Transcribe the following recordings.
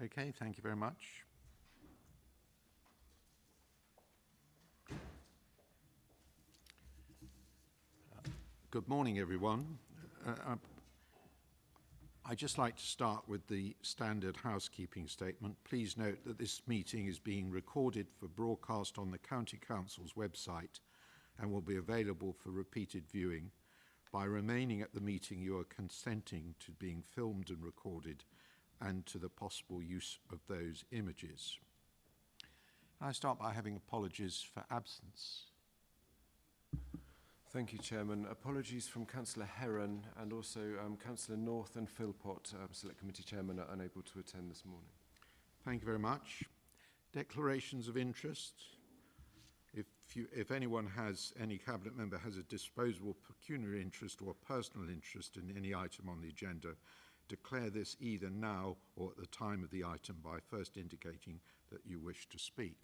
Okay, thank you very much. Good morning, everyone. I'd just like to start with the standard housekeeping statement. Please note that this meeting is being recorded for broadcast on the County Council's website and will be available for repeated viewing. By remaining at the meeting, you are consenting to being filmed and recorded and to the possible use of those images. I start by having apologies for absence. Thank you, Chairman. Apologies from Councillor Heron and also Councillor North and Philpott, Select Committee Chairman, are unable to attend this morning. Thank you very much. Declarations of interest. If anyone has, any Cabinet member has a disposable pecuniary interest or personal interest in any item on the agenda, declare this either now or at the time of the item by first indicating that you wish to speak.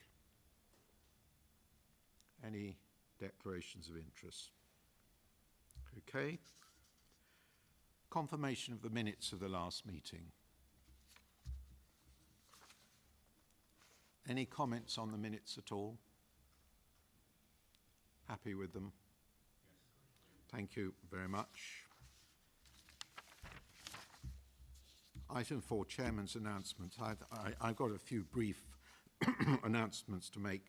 Any declarations of interest? Okay. Confirmation of the minutes of the last meeting. Any comments on the minutes at all? Happy with them? Yes. Thank you very much. Item 4, Chairman's announcements. I've got a few brief announcements to make.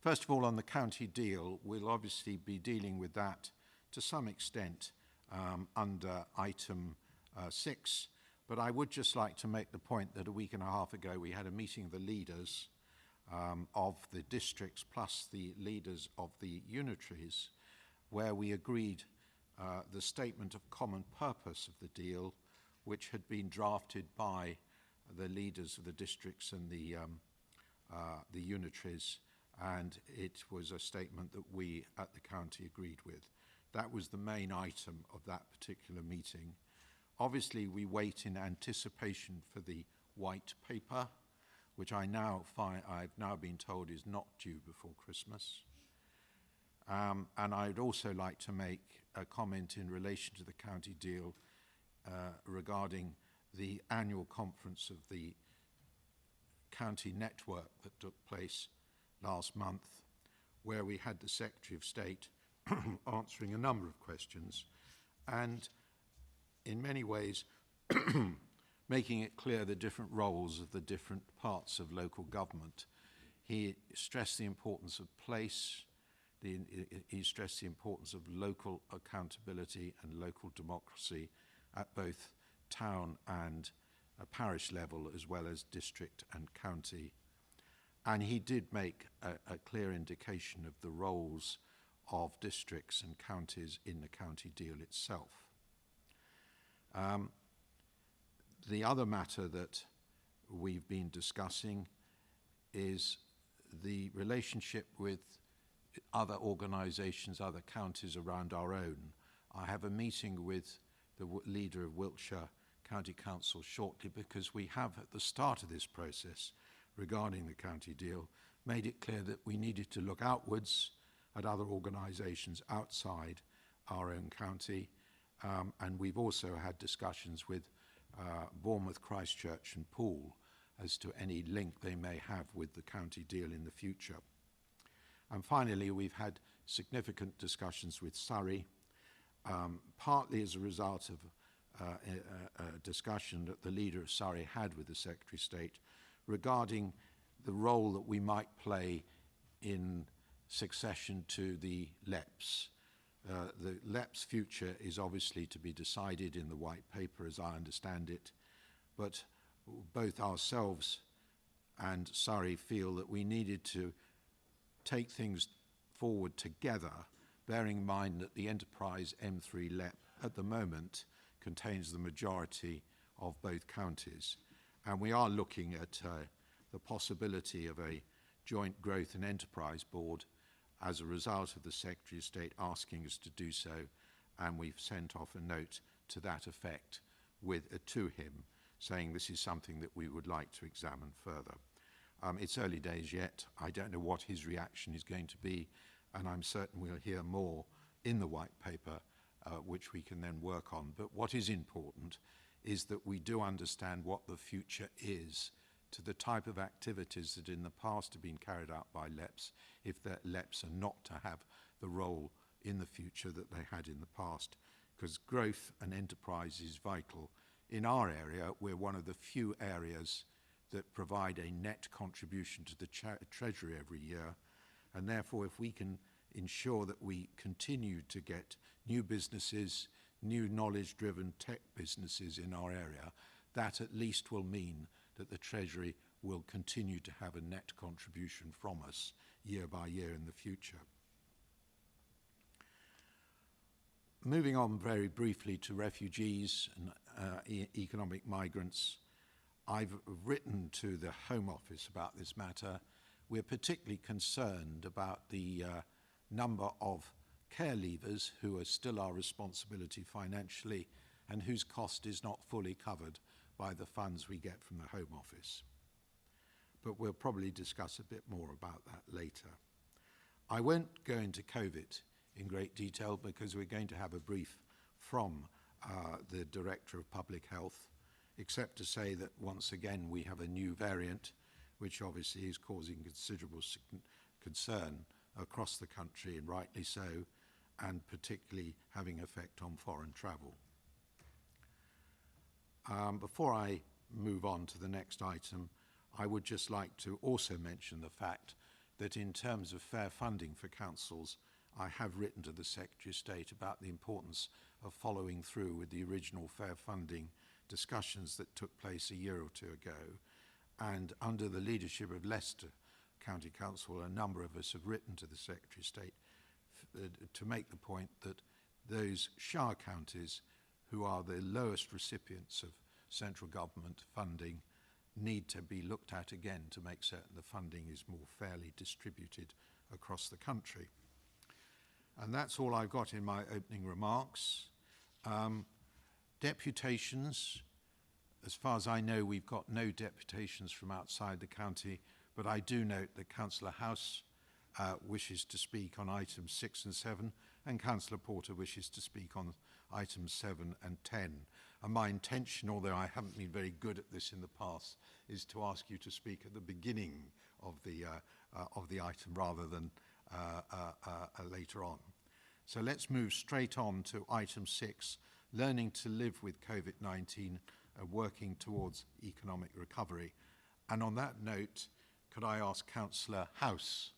First of all, on the county deal, we'll obviously be dealing with that to some extent under item 6, but I would just like to make the point that a week and a half ago we had a meeting of the leaders of the districts plus the leaders of the unitaries, where we agreed the statement of common purpose of the deal, which had been drafted by the leaders of the districts and the unitaries, and it was a statement that we at the county agreed with. That was the main item of that particular meeting. Obviously, we wait in anticipation for the white paper, which I've now been told is not due before Christmas. And I'd also like to make a comment in relation to the county deal regarding the annual conference of the county network that took place last month, where we had the Secretary of State answering a number of questions and in many ways making it clear the different roles of the different parts of local government. He stressed the importance of place, he stressed the importance of local accountability and local democracy at both town and parish level, as well as district and county. And he did make a clear indication of the roles of districts and counties in the county deal itself. The other matter that we've been discussing is the relationship with other organisations, other counties around our own. I have a meeting with the leader of Wiltshire County Council shortly, because we have at the start of this process regarding the county deal made it clear that we needed to look outwards at other organisations outside our own county, and we've also had discussions with Bournemouth, Christchurch and Poole as to any link they may have with the county deal in the future. And finally, we've had significant discussions with Surrey, partly as a result of a discussion that the leader of Surrey had with the Secretary of State regarding the role that we might play in succession to the LEPs. The LEP's future is obviously to be decided in the white paper, as I understand it, but both ourselves and Surrey feel that we needed to take things forward together, bearing in mind that the Enterprise M3 LEP at the moment contains the majority of both counties. And we are looking at the possibility of a joint growth and enterprise board as a result of the Secretary of State asking us to do so, and we've sent off a note to that effect to him, saying this is something that we would like to examine further. It's early days yet. I don't know what his reaction is going to be, and I'm certain we'll hear more in the white paper, which we can then work on. But what is important is that we do understand what the future is to the type of activities that in the past have been carried out by LEPs, if the LEPs are not to have the role in the future that they had in the past. Because growth and enterprise is vital. In our area, we're one of the few areas that provide a net contribution to the Treasury every year, and therefore if we can ensure that we continue to get new businesses, new knowledge-driven tech businesses in our area, that at least will mean that the Treasury will continue to have a net contribution from us year by year in the future. Moving on very briefly to refugees and economic migrants, I've written to the Home Office about this matter. We're particularly concerned about the number of care leavers who are still our responsibility financially and whose cost is not fully covered by the funds we get from the Home Office. But we'll probably discuss a bit more about that later. I won't go into COVID in great detail because we're going to have a brief from the Director of Public Health, except to say that once again we have a new variant which obviously is causing considerable concern across the country, and rightly so, and particularly having effect on foreign travel. Before I move on to the next item, I would just like to also mention the fact that in terms of fair funding for councils, I have written to the Secretary of State about the importance of following through with the original fair funding discussions that took place a year or two ago. And under the leadership of Leicester County Council, a number of us have written to the Secretary of State to make the point that those shire counties who are the lowest recipients of central government funding need to be looked at again to make certain the funding is more fairly distributed across the country. And that's all I've got in my opening remarks. Deputations, as far as I know, we've got no deputations from outside the county, but I do note that Councillor House wishes to speak on items 6 and 7, and Councillor Porter wishes to speak on items 7 and 10. And my intention, although I haven't been very good at this in the past, is to ask you to speak at the beginning of the item rather than later on. So let's move straight on to item 6, learning to live with COVID-19 and working towards economic recovery. And on that note, could I ask Councillor House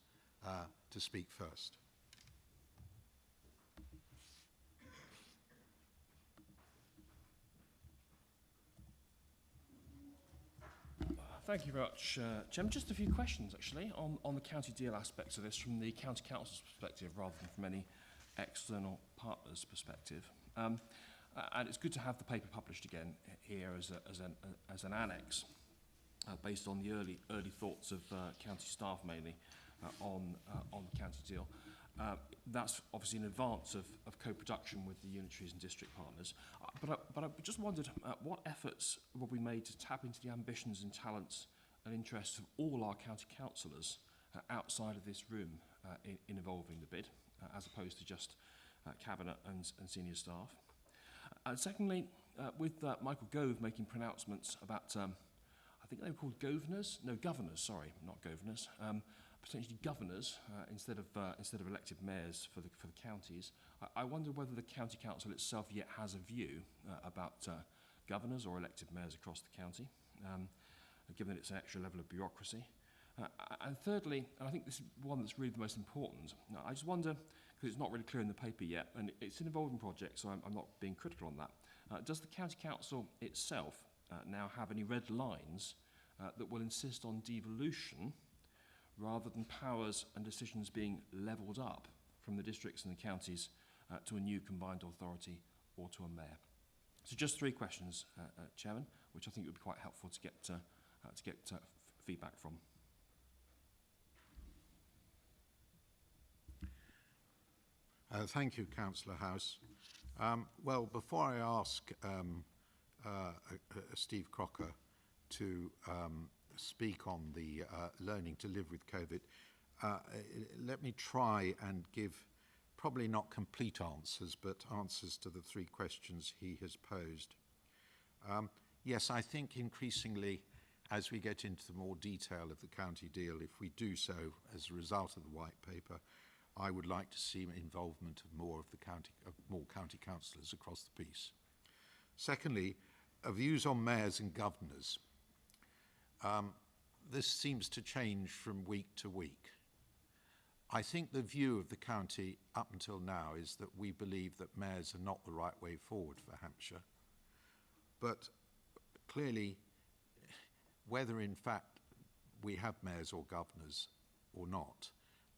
to speak first? Thank you very much, Chairman. Just a few questions, actually, on the county deal aspects of this from the county council's perspective rather than from any external partner's perspective. And it's good to have the paper published again here as an annex based on the early thoughts of county staff mainly on the county deal. That's obviously in advance of co-production with the unitaries and district partners. But I just wondered what efforts will be made to tap into the ambitions and talents and interests of all our county councillors outside of this room in evolving the bid, as opposed to just cabinet and senior staff. And secondly, with Michael Gove making pronouncements about, I think they were called governors, sorry, not governors, potentially governors instead of elected mayors for the counties. I wonder whether the county council itself yet has a view about governors or elected mayors across the county, given its an extra level of bureaucracy. And thirdly, and I think this is one that's really the most important, I just wonder, because it's not really clear in the paper yet, and it's an evolving project, so I'm not being critical on that. Does the county council itself now have any red lines that will insist on devolution rather than powers and decisions being levelled up from the districts and the counties to a new combined authority or to a mayor? So just 3 questions, Chairman, which I think would be quite helpful to get feedback from. Thank you, Councillor House. Well, before I ask Steve Crocker to speak on the learning to live with COVID, let me try and give probably not complete answers, but answers to the 3 questions he has posed. Yes, I think increasingly as we get into the more detail of the county deal, if we do so as a result of the white paper, I would like to see involvement of more county councillors across the piece. Secondly, views on mayors and governors. This seems to change from week to week. I think the view of the county up until now is that we believe that mayors are not the right way forward for Hampshire. But clearly, whether in fact we have mayors or governors or not,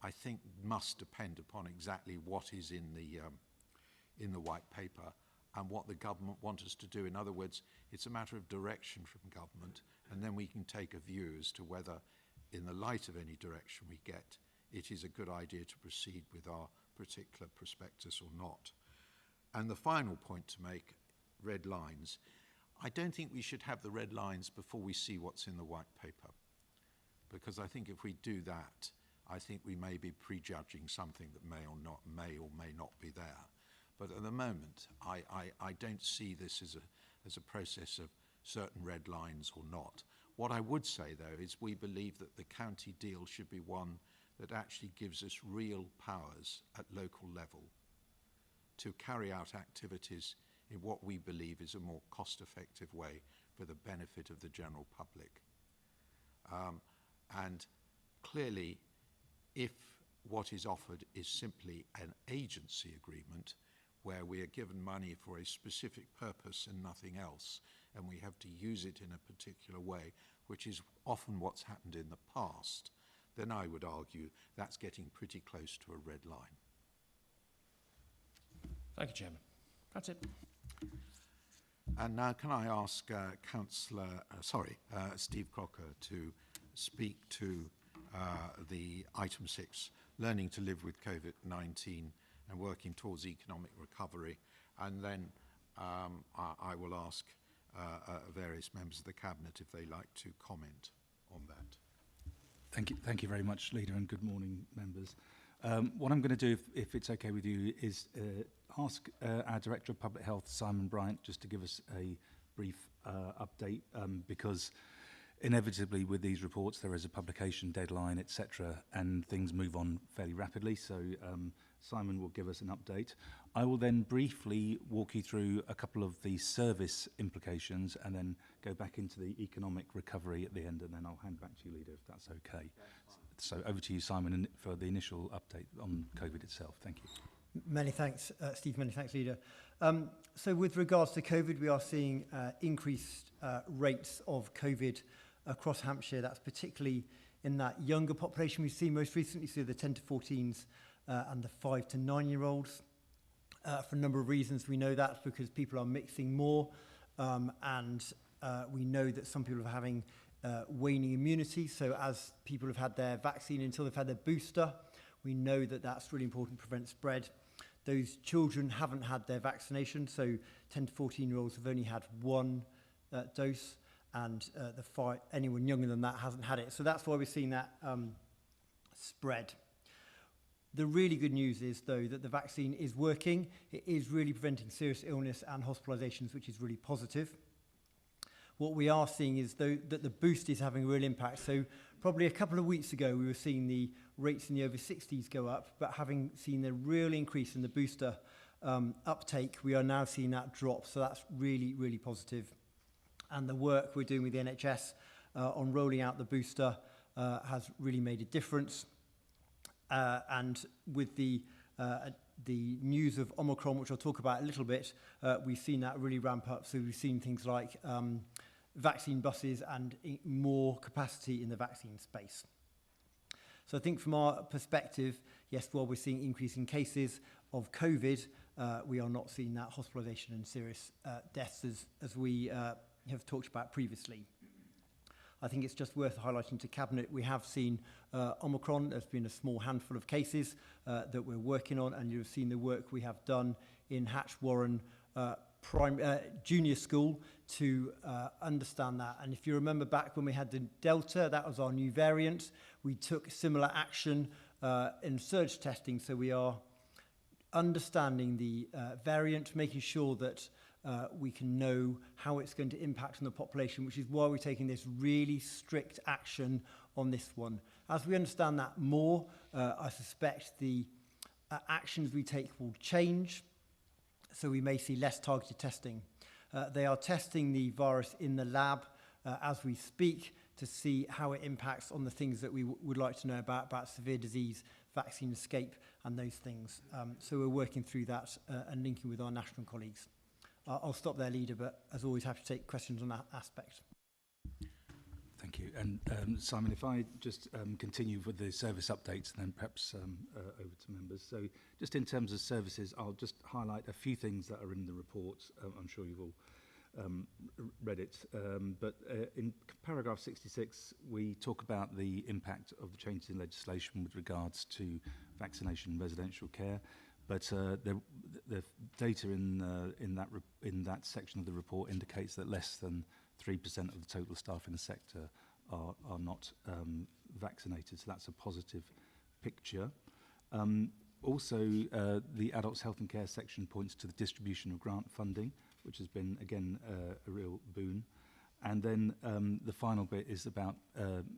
I think must depend upon exactly what is in the white paper and what the government want us to do. In other words, it's a matter of direction from government, and then we can take a view as to whether, in the light of any direction we get, it is a good idea to proceed with our particular prospectus or not. And the final point to make, red lines. I don't think we should have the red lines before we see what's in the white paper, because I think if we do that, I think we may be prejudging something that may or may not be there. But at the moment, I don't see this as a process of certain red lines or not. What I would say, though, is we believe that the county deal should be one that actually gives us real powers at local level to carry out activities in what we believe is a more cost-effective way for the benefit of the general public. And clearly, if what is offered is simply an agency agreement where we are given money for a specific purpose and nothing else, and we have to use it in a particular way, which is often what's happened in the past, then I would argue that's getting pretty close to a red line. Thank you, Chairman. That's it. And now can I ask Steve Crocker to speak to the item 6, learning to live with COVID-19 and working towards economic recovery. And then I will ask various members of the Cabinet if they like to comment on that. Thank you very much, Leader, and good morning, members. What I'm going to do, if it's okay with you, is ask our Director of Public Health, Simon Bryant, just to give us a brief update, because inevitably with these reports there is a publication deadline, etc., and things move on fairly rapidly. So Simon will give us an update. I will then briefly walk you through a couple of the service implications and then go back into the economic recovery at the end, and then I'll hand back to you, Leader, if that's okay. So over to you, Simon, for the initial update on COVID itself. Thank you. Many thanks, Steve. Many thanks, Leader. So with regards to COVID, we are seeing increased rates of COVID across Hampshire. That's particularly in that younger population we've seen most recently, so the 10 to 14s and the 5 to 9-year-olds. For a number of reasons, we know that's because people are mixing more, and we know that some people are having waning immunity. So as people have had their vaccine until they've had their booster, we know that that's really important to prevent spread. Those children haven't had their vaccination, so 10 to 14-year-olds have only had one dose, and anyone younger than that hasn't had it. So that's why we're seeing that spread. The really good news is, though, that the vaccine is working. It is really preventing serious illness and hospitalizations, which is really positive. What we are seeing is, though, that the boost is having a real impact. So probably a couple of weeks ago, we were seeing the rates in the over 60s go up, but having seen the real increase in the booster uptake, we are now seeing that drop. So that's really, really positive. And the work we're doing with the NHS on rolling out the booster has really made a difference. And with the news of Omicron, which I'll talk about a little bit, we've seen that really ramp up. So we've seen things like vaccine buses and more capacity in the vaccine space. So I think from our perspective, yes, while we're seeing increasing cases of COVID, we are not seeing that hospitalisation and serious deaths as we have talked about previously. I think it's just worth highlighting to Cabinet, we have seen Omicron. There's been a small handful of cases that we're working on, and you've seen the work we have done in Hatch Warren Junior School to understand that. And if you remember back when we had the Delta, that was our new variant. We took similar action in surge testing, so we are understanding the variant, making sure that we can know how it's going to impact on the population, which is why we're taking this really strict action on this one. As we understand that more, I suspect the actions we take will change, so we may see less targeted testing. They are testing the virus in the lab as we speak to see how it impacts on the things that we would like to know about severe disease, vaccine escape, and those things. So we're working through that and linking with our national colleagues. I'll stop there, Leader, but as always, happy to take questions on that aspect. Thank you. And Simon, if I just continue with the service updates and then perhaps over to members. So just in terms of services, I'll just highlight a few things that are in the report. I'm sure you've all read it. But in paragraph 66, we talk about the impact of the changes in legislation with regards to vaccination and residential care. But the data in that section of the report indicates that less than 3% of the total staff in the sector are not vaccinated. So that's a positive picture. Also, the Adults Health and Care section points to the distribution of grant funding, which has been, again, a real boon. And then the final bit is about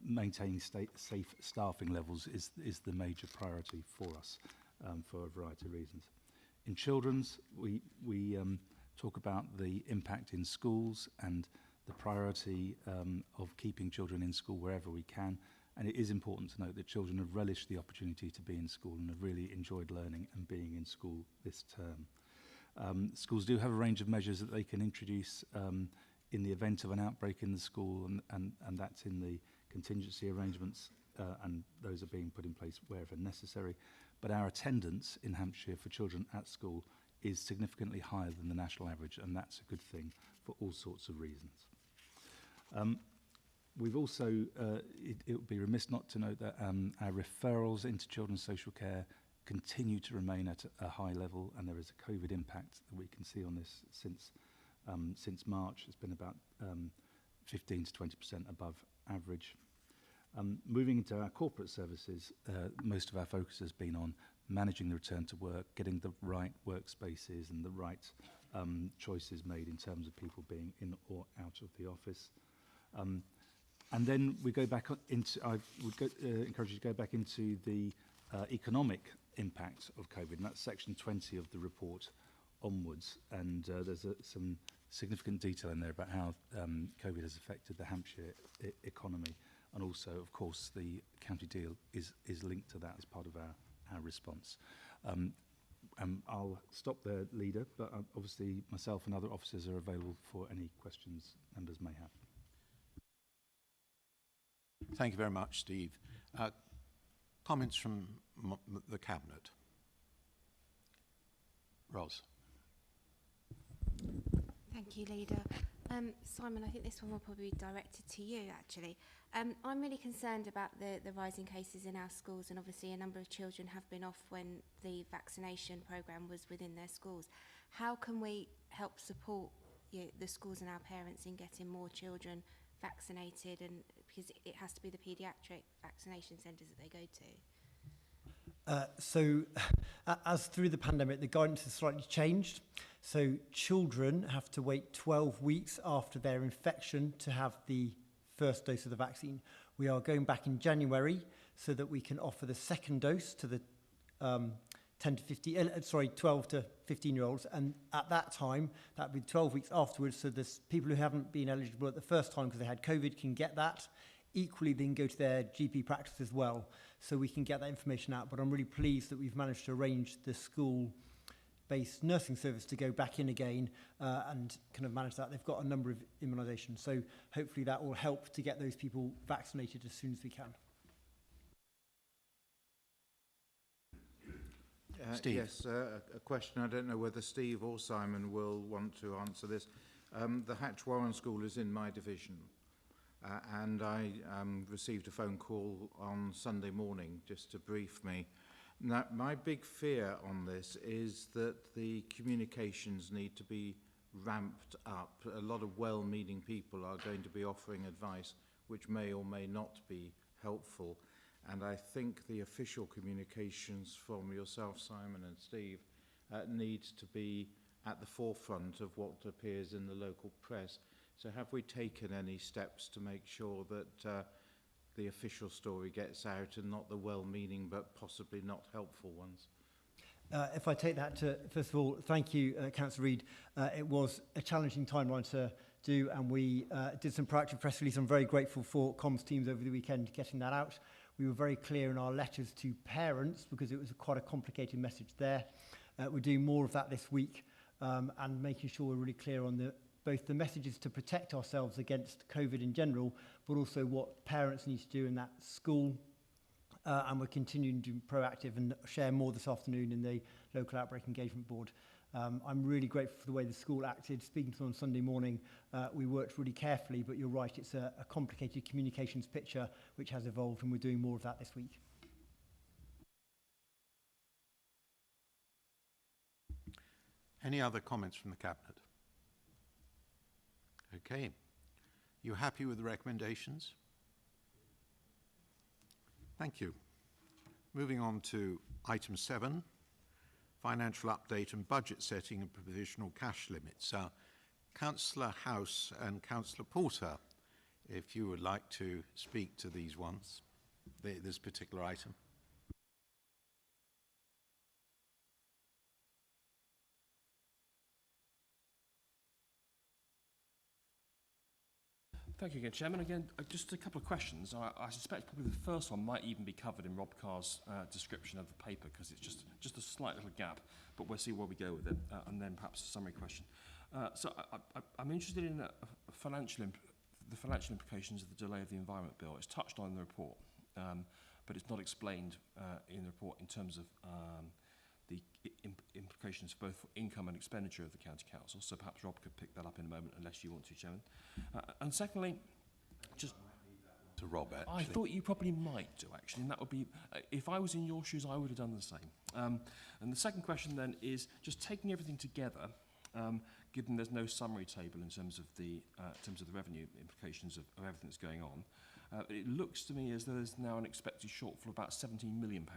maintaining safe staffing levels is the major priority for us. For a variety of reasons. In children's, we talk about the impact in schools and the priority of keeping children in school wherever we can. And it is important to note that children have relished the opportunity to be in school and have really enjoyed learning and being in school this term. Schools do have a range of measures that they can introduce in the event of an outbreak in the school, and that's in the contingency arrangements, and those are being put in place wherever necessary. But our attendance in Hampshire for children at school is significantly higher than the national average, and that's a good thing for all sorts of reasons. We've also, it would be remiss not to note that our referrals into children's social care continue to remain at a high level, and there is a COVID impact that we can see on this since March. It's been about 15 to 20% above average. Moving into our corporate services, most of our focus has been on managing the return to work, getting the right workspaces and the right choices made in terms of people being in or out of the office. And then we go back into, I would encourage you to go back into the economic impact of COVID, and that's section 20 of the report onwards. And there's some significant detail in there about how COVID has affected the Hampshire economy. And also, of course, the county deal is linked to that as part of our response. I'll stop there, Leader, but obviously myself and other officers are available for any questions members may have. Thank you very much, Steve. Comments from the Cabinet? Ros. Thank you, Leader. Simon, I think this one will probably be directed to you, actually. I'm really concerned about the rising cases in our schools, and obviously a number of children have been off when the vaccination programme was within their schools. How can we help support the schools and our parents in getting more children vaccinated, and because it has to be the paediatric vaccination centres that they go to? So as through the pandemic, the guidance has slightly changed. So children have to wait 12 weeks after their infection to have the first dose of the vaccine. We are going back in January so that we can offer the second dose to the 12 to 15-year-olds. And at that time, that would be 12 weeks afterwards. So the people who haven't been eligible at the first time because they had COVID can get that. Equally, they can go to their GP practice as well, so we can get that information out. But I'm really pleased that we've managed to arrange the school-based nursing service to go back in again and kind of manage that. They've got a number of immunisations, so hopefully that will help to get those people vaccinated as soon as we can. Steve. Yes, a question. I don't know whether Steve or Simon will want to answer this. The Hatch Warren School is in my division. And I received a phone call on Sunday morning just to brief me. Now, my big fear on this is that the communications need to be ramped up. A lot of well-meaning people are going to be offering advice which may or may not be helpful. And I think the official communications from yourself, Simon, and Steve need to be at the forefront of what appears in the local press. So have we taken any steps to make sure that the official story gets out and not the well-meaning but possibly not helpful ones? If I take that to, first of all, thank you, Councillor Reid. It was a challenging timeline to do, and we did some proactive press release. I'm very grateful for comms teams over the weekend getting that out. We were very clear in our letters to parents because it was quite a complicated message there. We're doing more of that this week and making sure we're really clear on both the messages to protect ourselves against COVID in general, but also what parents need to do in that school. And we're continuing to be proactive and share more this afternoon in the Local Outbreak Engagement Board. I'm really grateful for the way the school acted. Speaking to them on Sunday morning, we worked really carefully, but you're right, it's a complicated communications picture which has evolved, and we're doing more of that this week. Any other comments from the Cabinet? Okay. You happy with the recommendations? Thank you. Moving on to item 7, financial update and budget setting and provisional cash limits. Councillor House and Councillor Porter, if you would like to speak to these ones, this particular item. Thank you again, Chairman. Again, just a couple of questions. I suspect probably the first one might even be covered in Rob Carr's description of the paper, because it's just a slight little gap, but we'll see where we go with it, and then perhaps a summary question. So I'm interested in the financial implications of the delay of the Environment Bill. It's touched on in the report, but it's not explained in the report in terms of the implications both for income and expenditure of the County Council. So perhaps Rob could pick that up in a moment, unless you want to, Chairman. And secondly, just to Rob, actually. I thought you probably might do, actually, and that would be, if I was in your shoes, I would have done the same. And the second question then is just taking everything together, given there's no summary table in terms of the revenue implications of everything that's going on. It looks to me as though there's now an expected shortfall of about £17 million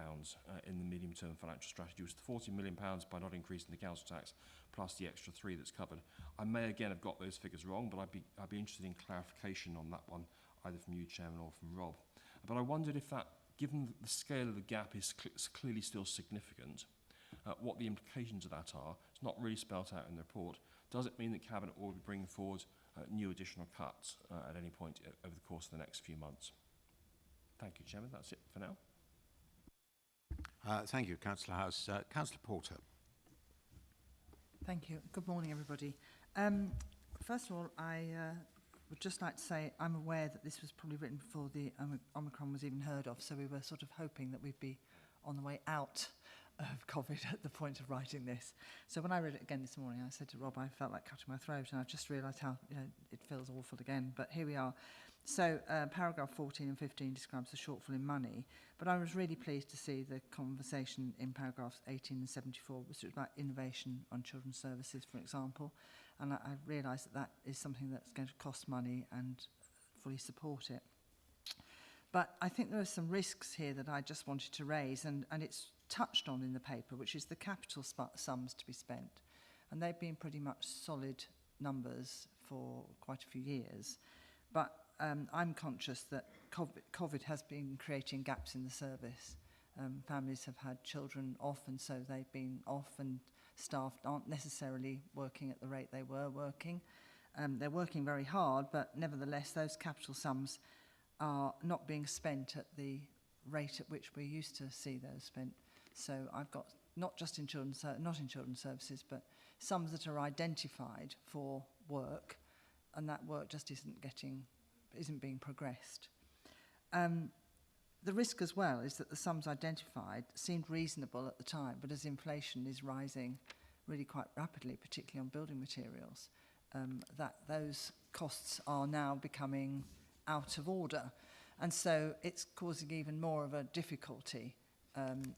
in the medium-term financial strategy, which is £40 million by not increasing the council tax, plus the extra 3 that's covered. I may again have got those figures wrong, but I'd be interested in clarification on that one, either from you, Chairman, or from Rob. But I wondered if that, given the scale of the gap is clearly still significant, what the implications of that are. It's not really spelt out in the report. Does it mean that Cabinet will be bringing forward new additional cuts at any point over the course of the next few months? Thank you, Chairman. That's it for now. Thank you, Councillor House. Councillor Porter. Thank you. Good morning, everybody. First of all, I would just like to say I'm aware that this was probably written before the Omicron was even heard of, so we were sort of hoping that we'd be on the way out of COVID at the point of writing this. So when I read it again this morning, I said to Rob, I felt like cutting my throat, and I've just realised how it feels awful again. But here we are. So paragraph 14 and 15 describes the shortfall in money, but I was really pleased to see the conversation in paragraphs 18 and 74, which was about innovation on children's services, for example. And I realised that that is something that's going to cost money and fully support it. But I think there are some risks here that I just wanted to raise, and it's touched on in the paper, which is the capital sums to be spent. And they've been pretty much solid numbers for quite a few years. But I'm conscious that COVID has been creating gaps in the service. Families have had children off, and so they've been off, and staff aren't necessarily working at the rate they were working. They're working very hard, but nevertheless, those capital sums are not being spent at the rate at which we're used to see those spent. So I've got not just in children's services, but sums that are identified for work, and that work just isn't being progressed. The risk as well is that the sums identified seemed reasonable at the time, but as inflation is rising really quite rapidly, particularly on building materials, that those costs are now becoming out of order. And so it's causing even more of a difficulty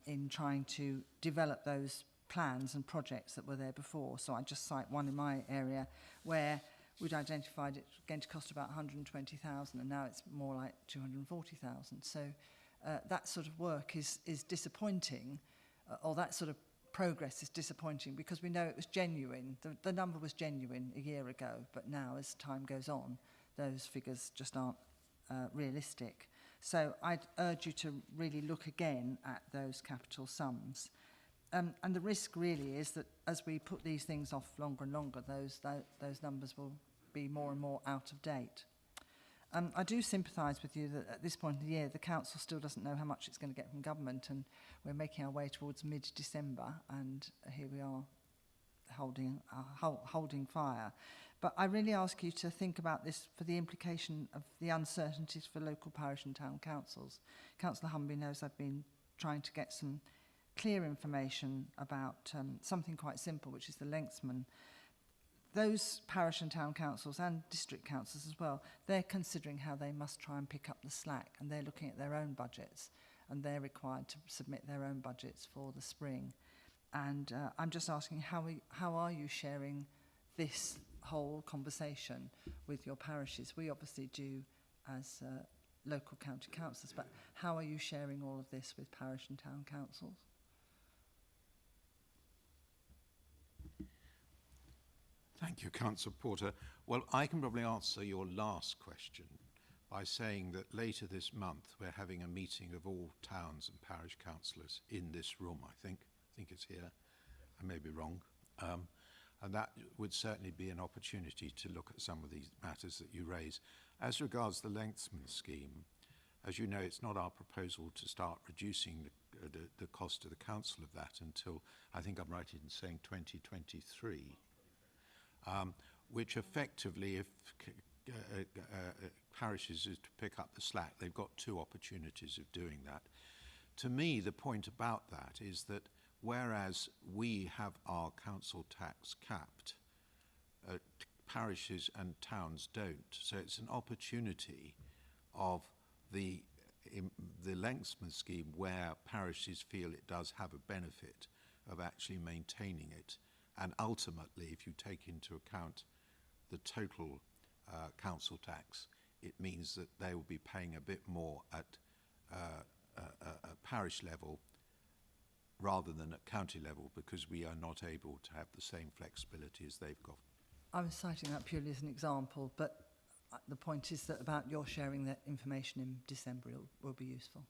in trying to develop those plans and projects that were there before. So I just cite one in my area where we'd identified it going to cost about 120,000, and now it's more like 240,000. So that sort of work is disappointing, or that sort of progress is disappointing because we know it was genuine. The number was genuine a year ago, but now as time goes on, those figures just aren't realistic. So I'd urge you to really look again at those capital sums. And the risk really is that as we put these things off longer and longer, those numbers will be more and more out of date. I do sympathise with you that at this point of the year, the council still doesn't know how much it's going to get from government, and we're making our way towards mid-December, and here we are holding fire. But I really ask you to think about this for the implication of the uncertainties for local parish and town councils. Councillor Humby knows I've been trying to get some clear information about something quite simple, which is the lengthsman. Those parish and town councils and district councils as well, they're considering how they must try and pick up the slack, and they're looking at their own budgets, and they're required to submit their own budgets for the spring. And I'm just asking, how are you sharing this whole conversation with your parishes? We obviously do as local county councils, but how are you sharing all of this with parish and town councils? Thank you, Councillor Porter. Well, I can probably answer your last question by saying that later this month we're having a meeting of all towns and parish councillors in this room, I think it's here. I may be wrong. And that would certainly be an opportunity to look at some of these matters that you raise. As regards the lengthsman scheme, as you know, it's not our proposal to start reducing the cost to the council of that until, I think I'm right in saying 2023. Which effectively, if parishes is to pick up the slack, they've got two opportunities of doing that. To me, the point about that is that whereas we have our council tax capped, parishes and towns don't. So it's an opportunity of the lengthsman scheme where parishes feel it does have a benefit of actually maintaining it. And ultimately, if you take into account the total council tax, it means that they will be paying a bit more at a parish level rather than at county level, because we are not able to have the same flexibility as they've got. I was citing that purely as an example, but the point is that about your sharing that information in December will be useful.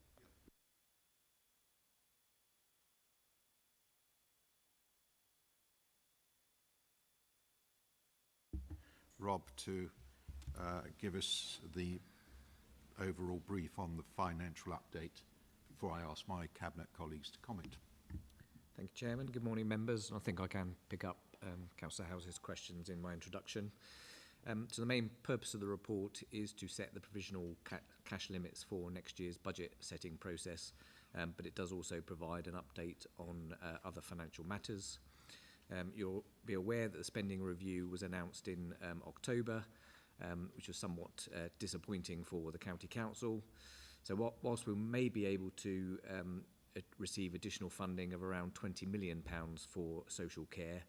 Rob to give us the overall brief on the financial update before I ask my Cabinet colleagues to comment. Thank you, Chairman. Good morning, members. I think I can pick up Councillor House's questions in my introduction. So the main purpose of the report is to set the provisional cash limits for next year's budget setting process, but it does also provide an update on other financial matters. You'll be aware that the spending review was announced in October, which was somewhat disappointing for the County Council. So whilst we may be able to receive additional funding of around £20 million for social care,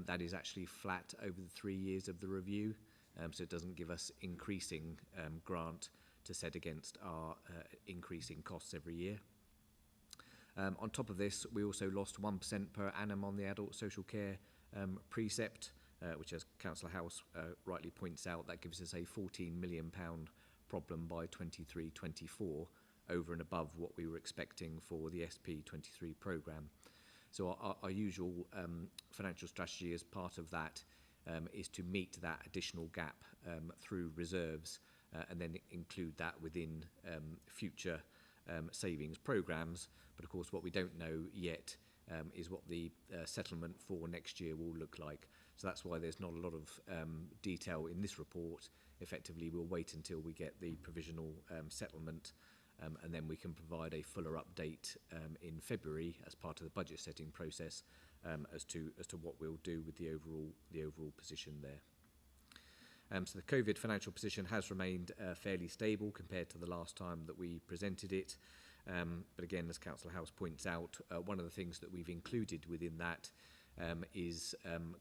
that is actually flat over the 3 years of the review, so it doesn't give us increasing grant to set against our increasing costs every year. On top of this, we also lost 1% per annum on the adult social care precept, which, as Councillor House rightly points out, that gives us a £14 million problem by 23-24, over and above what we were expecting for the SP23 programme. So our usual financial strategy as part of that is to meet that additional gap through reserves and then include that within future savings programmes. But of course what we don't know yet is what the settlement for next year will look like. So that's why there's not a lot of detail in this report. Effectively we'll wait until we get the provisional settlement, and then we can provide a fuller update in February as part of the budget setting process as to what we'll do with the overall position there. So the COVID financial position has remained fairly stable compared to the last time that we presented it. But again, as Councillor House points out, one of the things that we've included within that is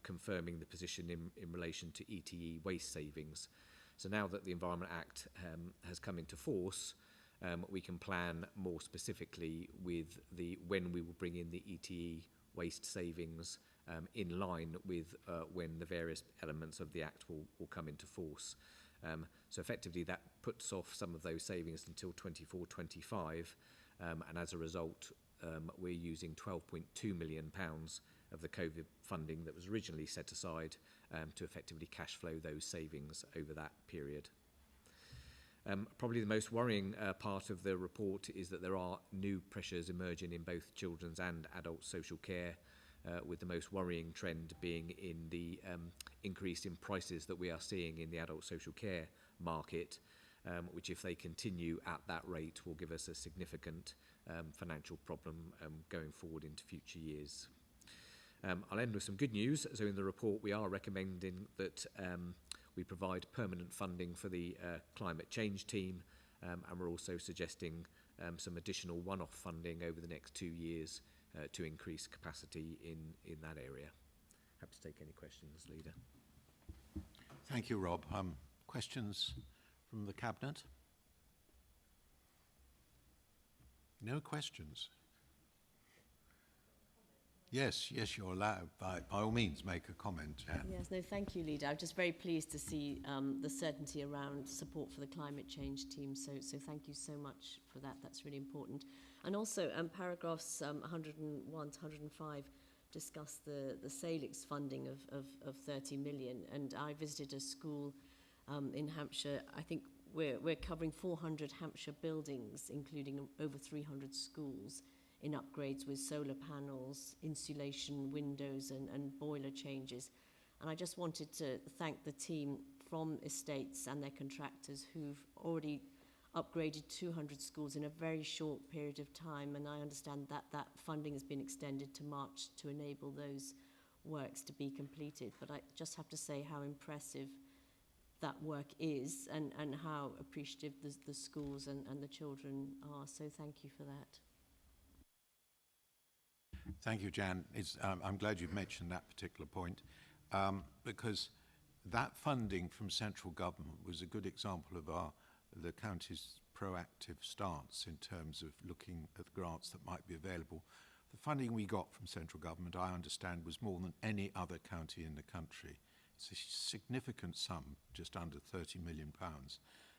confirming the position in relation to ETE waste savings. So now that the Environment Act has come into force, we can plan more specifically with when we will bring in the ETE waste savings in line with when the various elements of the Act will come into force. So effectively that puts off some of those savings until 24-25, and as a result we're using £12.2 million of the COVID funding that was originally set aside to effectively cash flow those savings over that period. Probably the most worrying part of the report is that there are new pressures emerging in both children's and adult social care, with the most worrying trend being in the increase in prices that we are seeing in the adult social care market, which if they continue at that rate will give us a significant financial problem going forward into future years. I'll end with some good news. So in the report we are recommending that we provide permanent funding for the climate change team, and we're also suggesting some additional one-off funding over the next 2 years to increase capacity in that area. Happy to take any questions, Leader. Thank you, Rob. Questions from the Cabinet? No questions? Yes, you're allowed. By all means, make a comment, Jan. Yes, no, thank you, Leader. I'm just very pleased to see the certainty around support for the climate change team. So thank you so much for that. That's really important. And also, paragraphs 101 to 105 discuss the Salix funding of 30 million. And I visited a school in Hampshire. I think we're covering 400 Hampshire buildings, including over 300 schools, in upgrades with solar panels, insulation, windows and boiler changes. And I just wanted to thank the team from estates and their contractors who've already upgraded 200 schools in a very short period of time, and I understand that that funding has been extended to March to enable those works to be completed. But I just have to say how impressive that work is and how appreciative the schools and the children are. So thank you for that. Thank you, Jan. I'm glad you've mentioned that particular point, because that funding from central government was a good example of the county's proactive stance in terms of looking at the grants that might be available. The funding we got from central government, I understand, was more than any other county in the country. It's a significant sum, just under £30 million,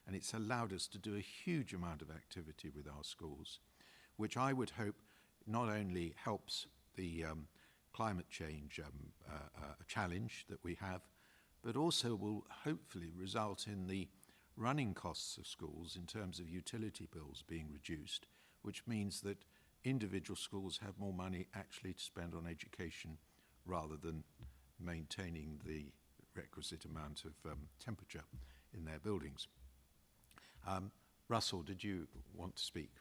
and it's allowed us to do a huge amount of activity with our schools, which I would hope not only helps the climate change challenge that we have, but also will hopefully result in the running costs of schools in terms of utility bills being reduced, which means that individual schools have more money actually to spend on education rather than maintaining the requisite amount of temperature in their buildings. Russell, did you want to speak?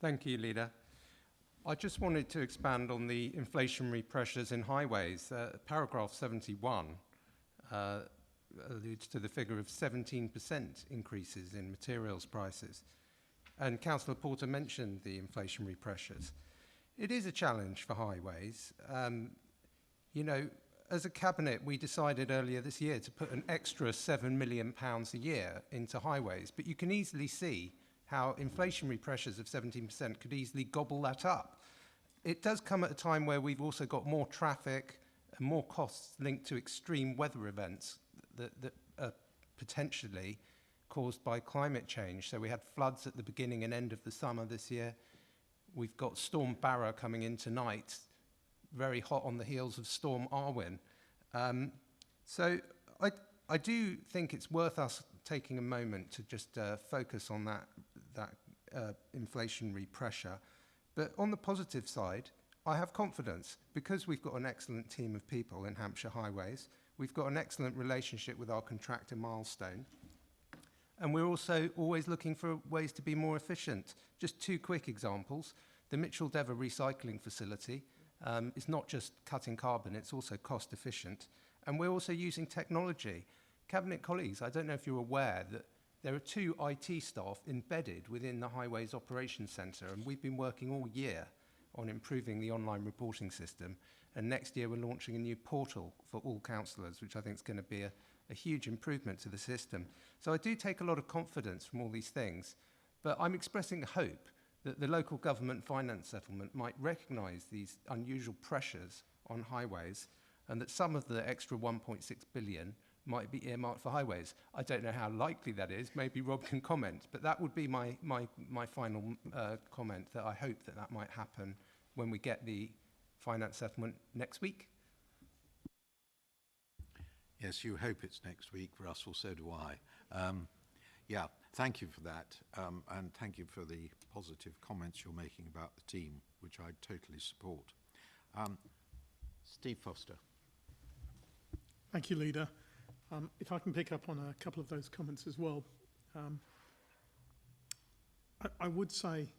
Thank you, Leader. I just wanted to expand on the inflationary pressures in highways. Paragraph 71 alludes to the figure of 17% increases in materials prices. And Councillor Porter mentioned the inflationary pressures. It is a challenge for highways. You know, as a cabinet, we decided earlier this year to put an extra £7 million a year into highways, but you can easily see how inflationary pressures of 17% could easily gobble that up. It does come at a time where we've also got more traffic and more costs linked to extreme weather events that are potentially caused by climate change. So we had floods at the beginning and end of the summer this year. We've got Storm Barra coming in tonight, very hot on the heels of Storm Arwen. So I do think it's worth us taking a moment to just focus on that inflationary pressure. But on the positive side, I have confidence because we've got an excellent team of people in Hampshire Highways. We've got an excellent relationship with our contractor Milestone. And we're also always looking for ways to be more efficient. Just two quick examples. The Mitchell-Dever recycling facility is not just cutting carbon, it's also cost efficient. And we're also using technology. Cabinet colleagues, I don't know if you're aware that there are 2 IT staff embedded within the Highways Operations Centre, and we've been working all year on improving the online reporting system. And next year we're launching a new portal for all councillors, which I think is going to be a huge improvement to the system. So I do take a lot of confidence from all these things, but I'm expressing hope that the local government finance settlement might recognise these unusual pressures on highways, and that some of the extra 1.6 billion might be earmarked for highways. I don't know how likely that is. Maybe Rob can comment, but that would be my final comment, that I hope that that might happen when we get the finance settlement next week. Yes, you hope it's next week, Russell, so do I. Yeah, thank you for that, and thank you for the positive comments you're making about the team, which I totally support. Steve Foster. Thank you, Leader. If I can pick up on a couple of those comments as well. I would say,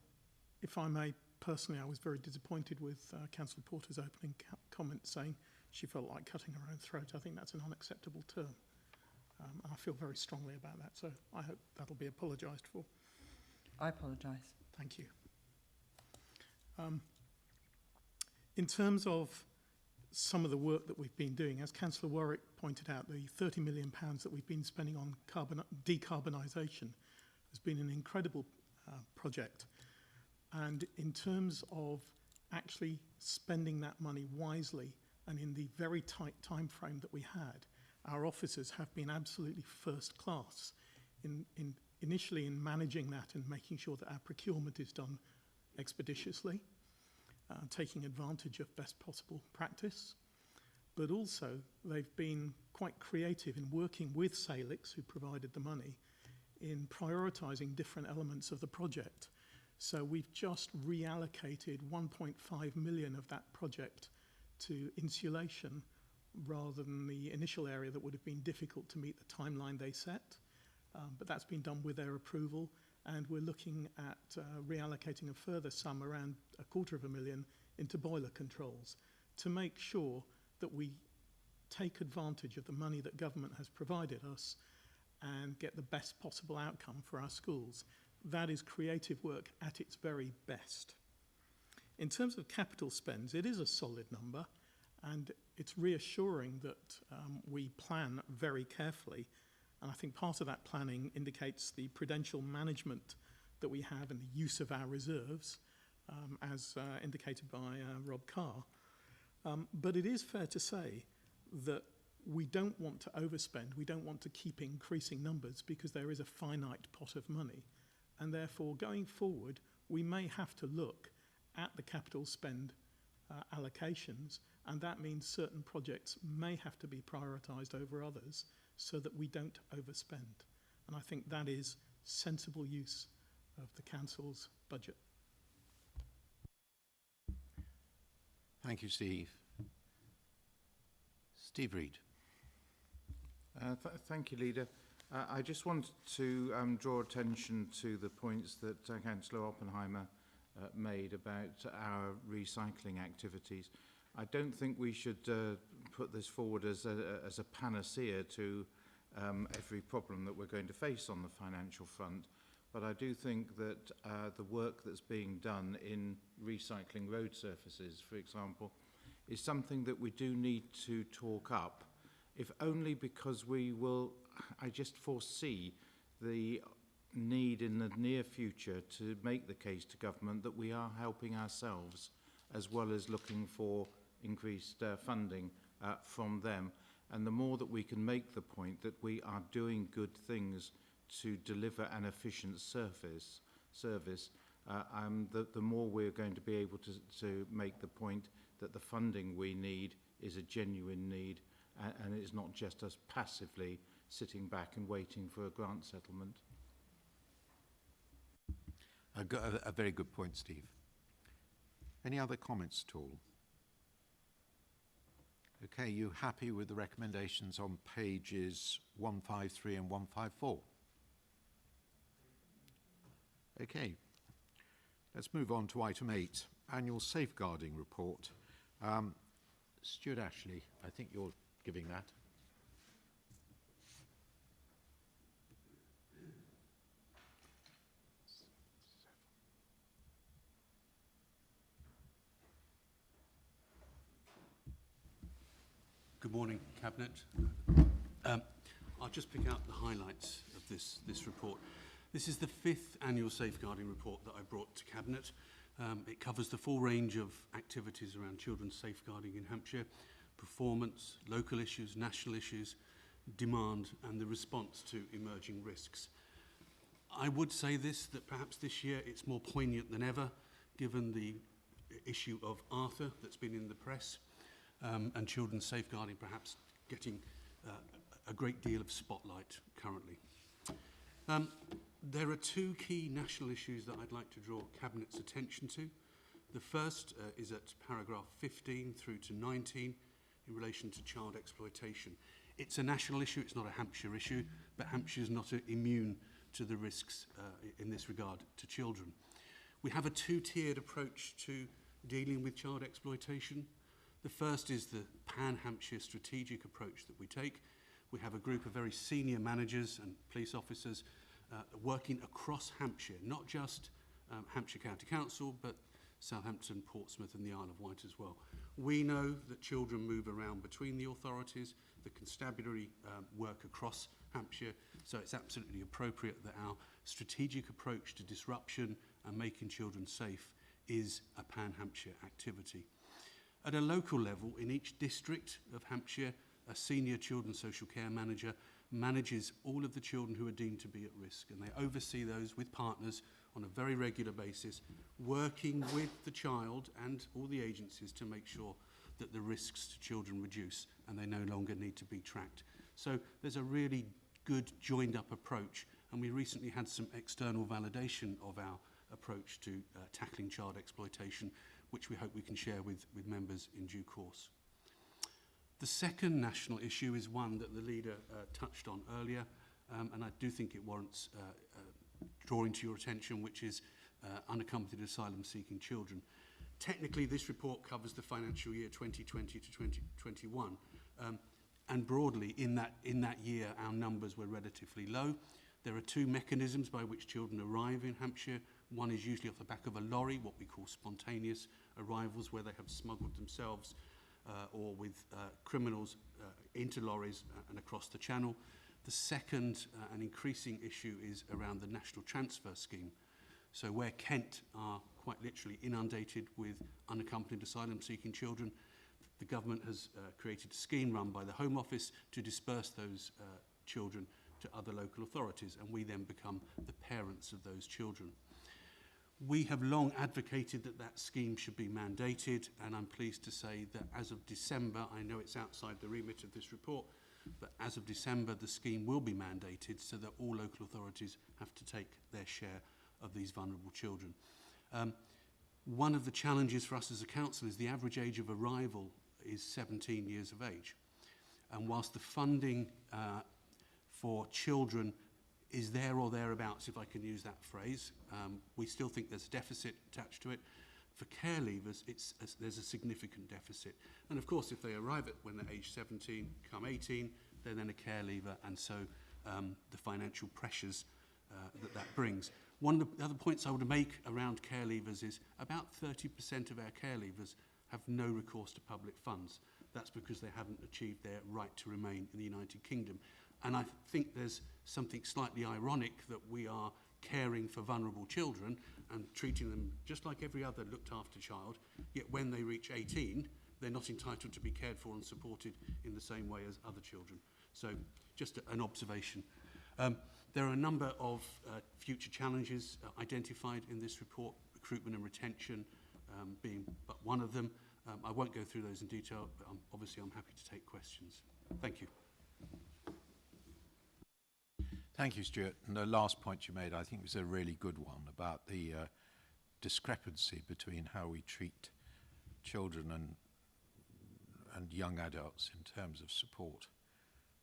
if I may, personally, I was very disappointed with Councillor Porter's opening comment saying she felt like cutting her own throat. I think that's an unacceptable term. And I feel very strongly about that, so I hope that'll be apologised for. I apologise. Thank you. In terms of some of the work that we've been doing, as Councillor Warwick pointed out, the £30 million that we've been spending on decarbonisation has been an incredible project. And in terms of actually spending that money wisely and in the very tight time frame that we had, our officers have been absolutely first class initially in managing that and making sure that our procurement is done expeditiously, taking advantage of best possible practice. But also they've been quite creative in working with Salix, who provided the money, in prioritising different elements of the project. So we've just reallocated 1.5 million of that project to insulation, rather than the initial area that would have been difficult to meet the timeline they set. But that's been done with their approval, and we're looking at reallocating a further sum, around £250,000, into boiler controls to make sure that we take advantage of the money that government has provided us and get the best possible outcome for our schools. That is creative work at its very best. In terms of capital spends, it is a solid number, and it's reassuring that we plan very carefully. And I think part of that planning indicates the prudential management that we have and the use of our reserves, as indicated by Rob Carr. But it is fair to say that we don't want to overspend. We don't want to keep increasing numbers, because there is a finite pot of money. And therefore, going forward, we may have to look at the capital spend allocations, and that means certain projects may have to be prioritised over others so that we don't overspend. And I think that is sensible use of the Council's budget. Thank you, Steve. Steve Reid. Thank you, Leader. I just wanted to draw attention to the points that Councillor Oppenheimer made about our recycling activities. I don't think we should put this forward as a panacea to every problem that we're going to face on the financial front, but I do think that the work that's being done in recycling road surfaces, for example, is something that we do need to talk up, if only because I just foresee the need in the near future to make the case to government that we are helping ourselves, as well as looking for increased funding from them. And the more that we can make the point that we are doing good things to deliver an efficient service, the more we're going to be able to make the point that the funding we need is a genuine need, and it's not just us passively sitting back and waiting for a grant settlement. A very good point, Steve. Any other comments at all? Okay, you happy with the recommendations on pages 153 and 154? Okay, let's move on to item 8, Annual Safeguarding Report. Stuart Ashley, I think you're giving that. Good morning, Cabinet. I'll just pick out the highlights of this report. This is the 5th annual safeguarding report that I brought to Cabinet. It covers the full range of activities around children's safeguarding in Hampshire, performance, local issues, national issues, demand and the response to emerging risks. I would say that perhaps this year it's more poignant than ever, given the issue of Arthur that's been in the press, and children's safeguarding perhaps getting a great deal of spotlight currently. There are 2 key national issues that I'd like to draw Cabinet's attention to. The first is at paragraph 15 through to 19 in relation to child exploitation. It's a national issue, it's not a Hampshire issue, but Hampshire is not immune to the risks in this regard to children. We have a 2-tiered approach to dealing with child exploitation. The first is the Pan-Hampshire strategic approach that we take. We have a group of very senior managers and police officers working across Hampshire, not just Hampshire County Council, but Southampton, Portsmouth and the Isle of Wight as well. We know that children move around between the authorities, the constabulary work across Hampshire, so it's absolutely appropriate that our strategic approach to disruption and making children safe is a Pan-Hampshire activity. At a local level, in each district of Hampshire, a senior children's social care manager manages all of the children who are deemed to be at risk, and they oversee those with partners on a very regular basis, working with the child and all the agencies to make sure that the risks to children reduce and they no longer need to be tracked. So there's a really good joined up approach, and we recently had some external validation of our approach to tackling child exploitation, which we hope we can share with members in due course. The second national issue is one that the leader touched on earlier, and I do think it warrants drawing to your attention, which is unaccompanied asylum-seeking children. Technically, this report covers the financial year 2020 to 2021, and broadly, in that year, our numbers were relatively low. There are 2 mechanisms by which children arrive in Hampshire. One is usually off the back of a lorry, what we call spontaneous arrivals, where they have smuggled themselves or with criminals into lorries and across the channel. The second and increasing issue is around the National Transfer Scheme. So where Kent are quite literally inundated with unaccompanied asylum-seeking children, the government has created a scheme run by the Home Office to disperse those children to other local authorities, and we then become the parents of those children. We have long advocated that that scheme should be mandated, and I'm pleased to say that as of December, I know it's outside the remit of this report, but as of December, the scheme will be mandated so that all local authorities have to take their share of these vulnerable children. One of the challenges for us as a council is the average age of arrival is 17 years of age. And whilst the funding for children is there or thereabouts, if I can use that phrase, we still think there's a deficit attached to it. For care leavers, there's a significant deficit. And of course, if they arrive at when they're age 17, come 18, they're then a care leaver, and so the financial pressures that brings. One of the other points I would make around care leavers is about 30% of our care leavers have no recourse to public funds. That's because they haven't achieved their right to remain in the United Kingdom. And I think there's something slightly ironic that we are caring for vulnerable children and treating them just like every other looked after child, yet when they reach 18, they're not entitled to be cared for and supported in the same way as other children. So just an observation. There are a number of future challenges identified in this report, recruitment and retention being but one of them. I won't go through those in detail, but obviously I'm happy to take questions. Thank you. Thank you, Stuart. And the last point you made, I think, was a really good one about the discrepancy between how we treat children and young adults in terms of support.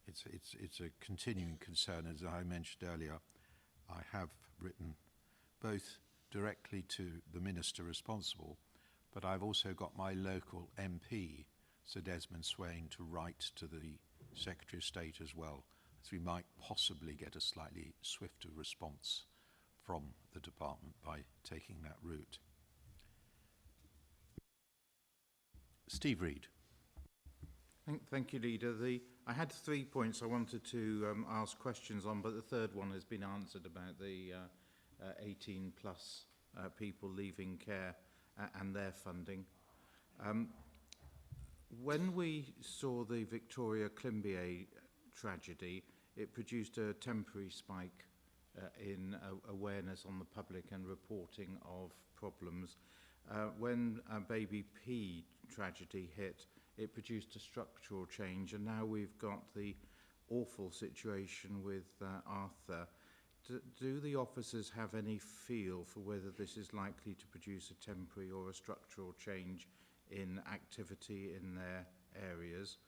It's a continuing concern. As I mentioned earlier, I have written both directly to the minister responsible, but I've also got my local MP, Sir Desmond Swain, to write to the Secretary of State as well, as we might possibly get a slightly swifter response from the department by taking that route. Steve Reed. Thank you, Leader. I had 3 points I wanted to ask questions on, but the third one has been answered about the 18 plus people leaving care and their funding. When we saw the Victoria Climbié tragedy, it produced a temporary spike in awareness on the public and reporting of problems. When Baby P tragedy hit, it produced a structural change, and now we've got the awful situation with Arthur. Do the officers have any feel for whether this is likely to produce a temporary or a structural change in activity in their areas?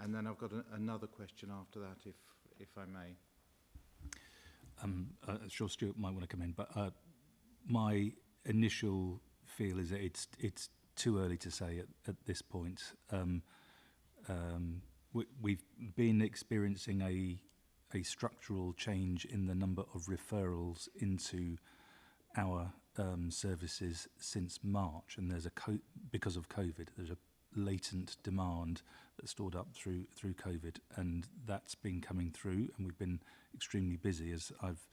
And then I've got another question after that, if I may. Sure, Stuart might want to come in, but my initial feel is that it's too early to say at this point. We've been experiencing a structural change in the number of referrals into our services since March, and there's because of COVID, there's a latent demand that stored up through COVID, and that's been coming through, and we've been extremely busy, as I've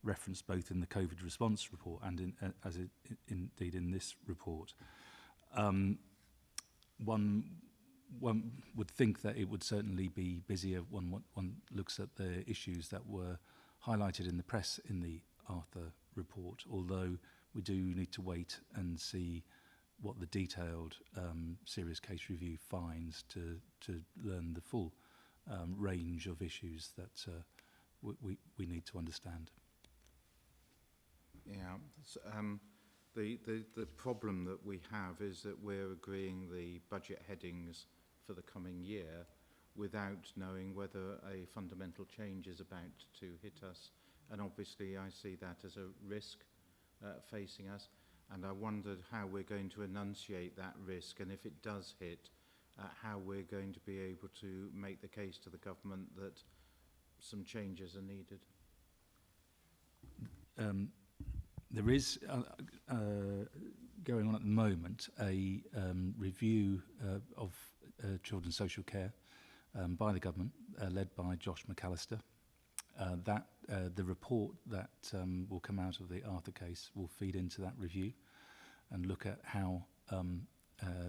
referenced both in the COVID response report and indeed in this report. One would think that it would certainly be busier when one looks at the issues that were highlighted in the press in the Arthur report, although we do need to wait and see what the detailed serious case review finds to learn the full range of issues that we need to understand. Yeah, the problem that we have is that we're agreeing the budget headings for the coming year without knowing whether a fundamental change is about to hit us. And obviously I see that as a risk facing us. And I wondered how we're going to enunciate that risk, and if it does hit, how we're going to be able to make the case to the government that some changes are needed. There is going on at the moment a review of children's social care by the government, led by Josh McAllister. The report that will come out of the Arthur case will feed into that review and look at how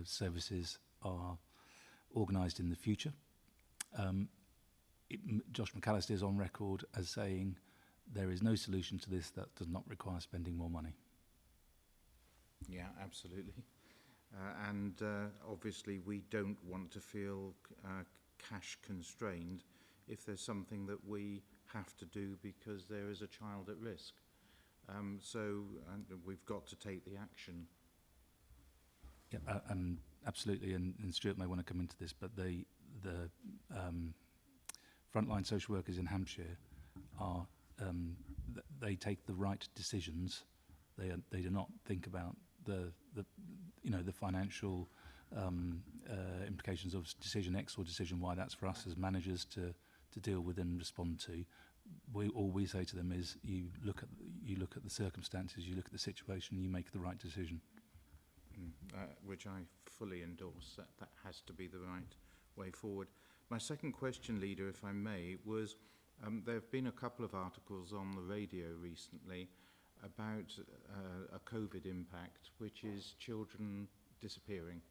services are organised in the future. Josh McAllister is on record as saying there is no solution to this that does not require spending more money. Yeah, absolutely. And obviously we don't want to feel cash constrained if there's something that we have to do because there is a child at risk. So we've got to take the action. Yeah, absolutely, and Stuart may want to come into this, but the frontline social workers in Hampshire are they take the right decisions. They do not think about the financial implications of decision X or decision Y. That's for us as managers to deal with and respond to. All we say to them is you look at the circumstances, you look at the situation, you make the right decision. Which I fully endorse. That has to be the right way forward. My second question, Leader, if I may, was there have been a couple of articles on the radio recently about a COVID impact, which is children disappearing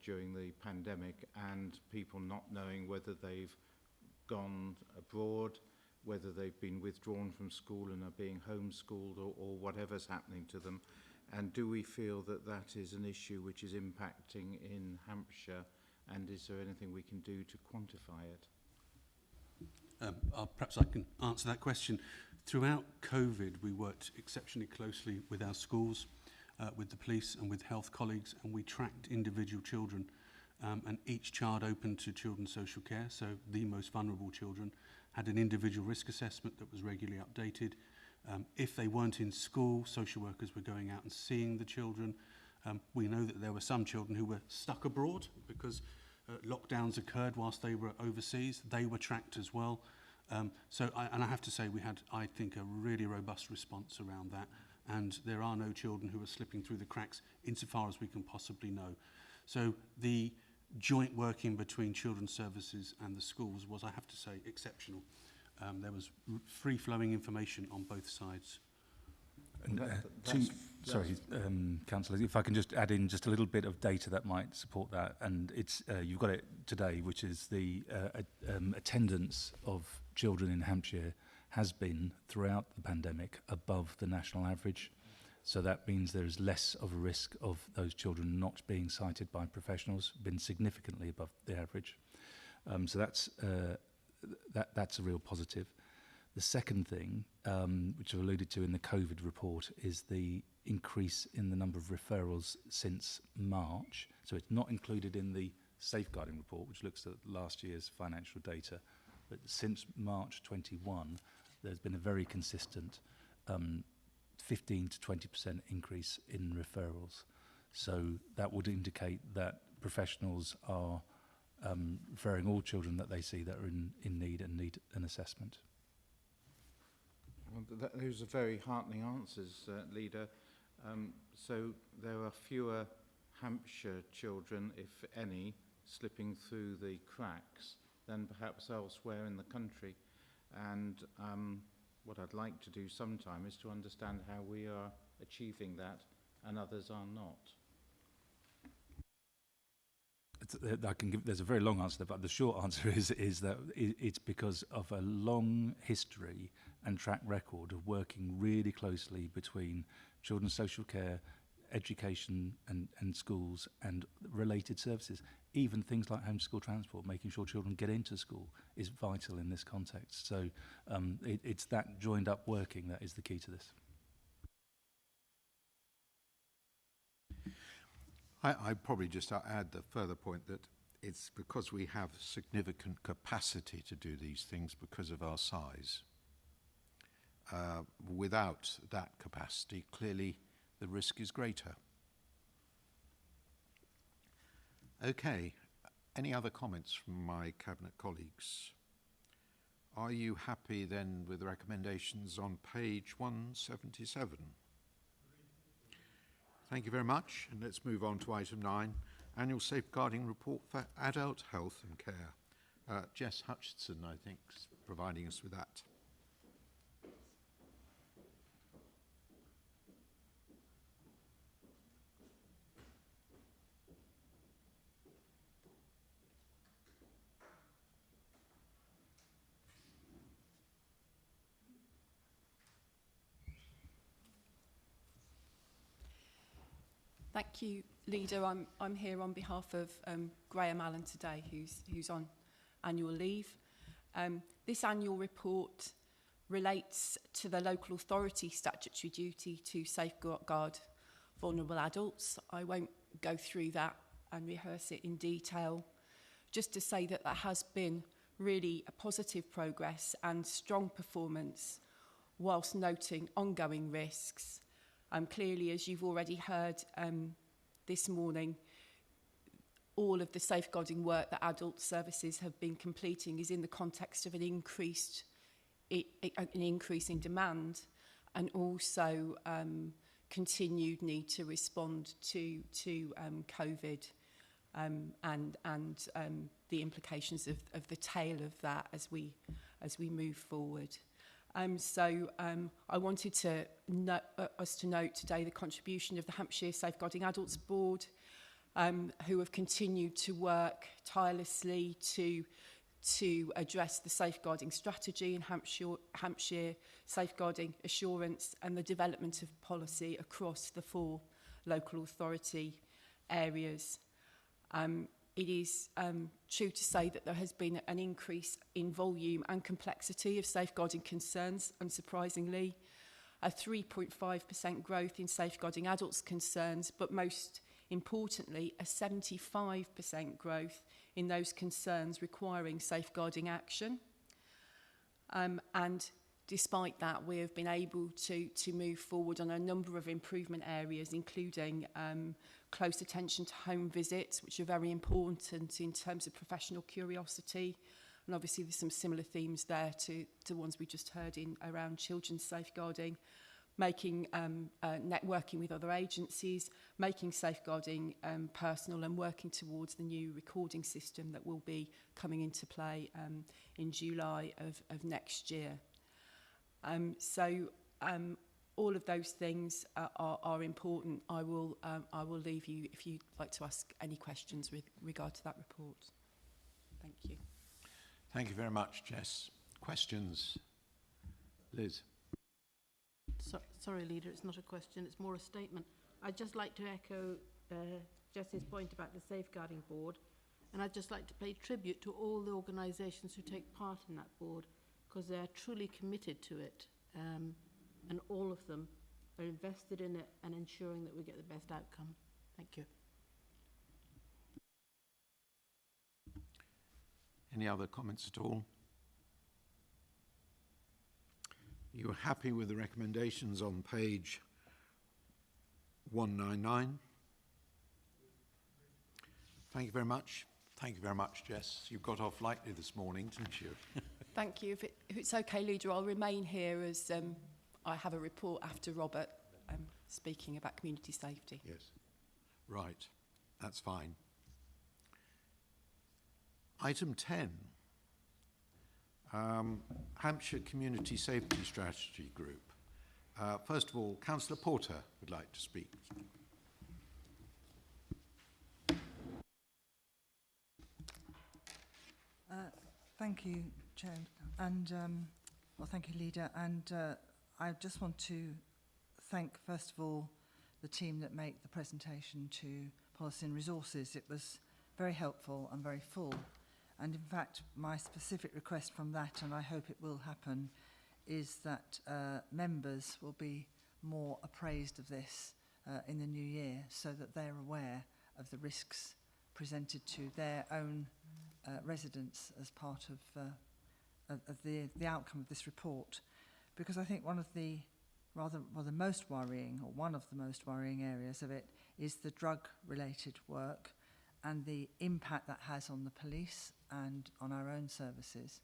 during the pandemic and people not knowing whether they've gone abroad, whether they've been withdrawn from school and are being homeschooled or whatever's happening to them. And do we feel that that is an issue which is impacting in Hampshire, and is there anything we can do to quantify it? Perhaps I can answer that question. Throughout COVID, we worked exceptionally closely with our schools, with the police and with health colleagues, and we tracked individual children, and each child open to children's social care, so the most vulnerable children, had an individual risk assessment that was regularly updated. If they weren't in school, social workers were going out and seeing the children. We know that there were some children who were stuck abroad because lockdowns occurred whilst they were overseas. They were tracked as well. So I have to say we had, I think, a really robust response around that. And there are no children who are slipping through the cracks insofar as we can possibly know. So the joint working between children's services and the schools was, I have to say, exceptional. There was free-flowing information on both sides. And, Councillor, if I can just add in just a little bit of data that might support that, and it's you've got it today, which is the attendance of children in Hampshire has been throughout the pandemic above the national average. So that means there is less of a risk of those children not being cited by professionals, been significantly above the average. So that's a real positive. The second thing, which I've alluded to in the COVID report, is the increase in the number of referrals since March. So it's not included in the safeguarding report, which looks at last year's financial data. But since March 21, there's been a very consistent 15 to 20% increase in referrals. So that would indicate that professionals are referring all children that they see that are in need and need an assessment. Well, those are very heartening answers, Leader. So there are fewer Hampshire children, if any, slipping through the cracks than perhaps elsewhere in the country. And what I'd like to do sometime is to understand how we are achieving that and others are not. There's a very long answer, but the short answer is that it's because of a long history and track record of working really closely between children's social care, education and schools and related services. Even things like homeschool transport, making sure children get into school, is vital in this context. So it's that joined up working that is the key to this. I'd probably just add the further point that it's because we have significant capacity to do these things because of our size. Without that capacity, clearly the risk is greater. Okay, any other comments from my Cabinet colleagues? Are you happy then with the recommendations on page 177? Thank you very much, and let's move on to item 9, Annual Safeguarding Report for Adult Health and Care. Jess Hutchinson, I think, is providing us with that. Thank you, Leader. I'm here on behalf of Graham Allen today, who's on annual leave. This annual report relates to the local authority statutory duty to safeguard vulnerable adults. I won't go through that and rehearse it in detail, just to say that has been really a positive progress and strong performance, whilst noting ongoing risks. Clearly, as you've already heard this morning, all of the safeguarding work that adult services have been completing is in the context of an increase in demand, and also continued need to respond to COVID and the implications of the tail of that as we move forward. I wanted to us to note today the contribution of the Hampshire Safeguarding Adults Board, who have continued to work tirelessly to address the safeguarding strategy in Hampshire Safeguarding Assurance and the development of policy across the 4 local authority areas. It is true to say that there has been an increase in volume and complexity of safeguarding concerns, unsurprisingly, a 3.5% growth in safeguarding adults concerns, but most importantly, a 75% growth in those concerns requiring safeguarding action. And despite that, we have been able to move forward on a number of improvement areas, including close attention to home visits, which are very important in terms of professional curiosity. And obviously there's some similar themes there to ones we just heard in around children's safeguarding. networking with other agencies, making safeguarding personal, and working towards the new recording system that will be coming into play in July of next year. All of those things are important. I will leave you if you'd like to ask any questions with regard to that report. Thank you. Thank you very much, Jess. Questions? Liz? Sorry, Leader, it's not a question, it's more a statement. I'd just like to echo Jess's point about the Safeguarding Board, and I'd just like to pay tribute to all the organisations who take part in that board, because they're truly committed to it, and all of them are invested in it and ensuring that we get the best outcome. Thank you. Any other comments at all? You're happy with the recommendations on page 199? Thank you very much. Thank you very much, Jess. You got off lightly this morning, didn't you? Thank you. If it's okay, Leader, I'll remain here as I have a report after Robert speaking about community safety. Yes. Right. That's fine. Item 10. Hampshire Community Safety Strategy Group. First of all, Councillor Porter would like to speak. Thank you, Chair, and well, thank you, Leader. And I just want to thank, first of all, the team that made the presentation to Policy and Resources. It was very helpful and very full. And in fact, my specific request from that, and I hope it will happen, is that members will be more appraised of this in the new year, so that they're aware of the risks presented to their own residents as part of the outcome of this report. Because I think one of the most worrying, or one of the most worrying areas of it, is the drug-related work and the impact that has on the police and on our own services,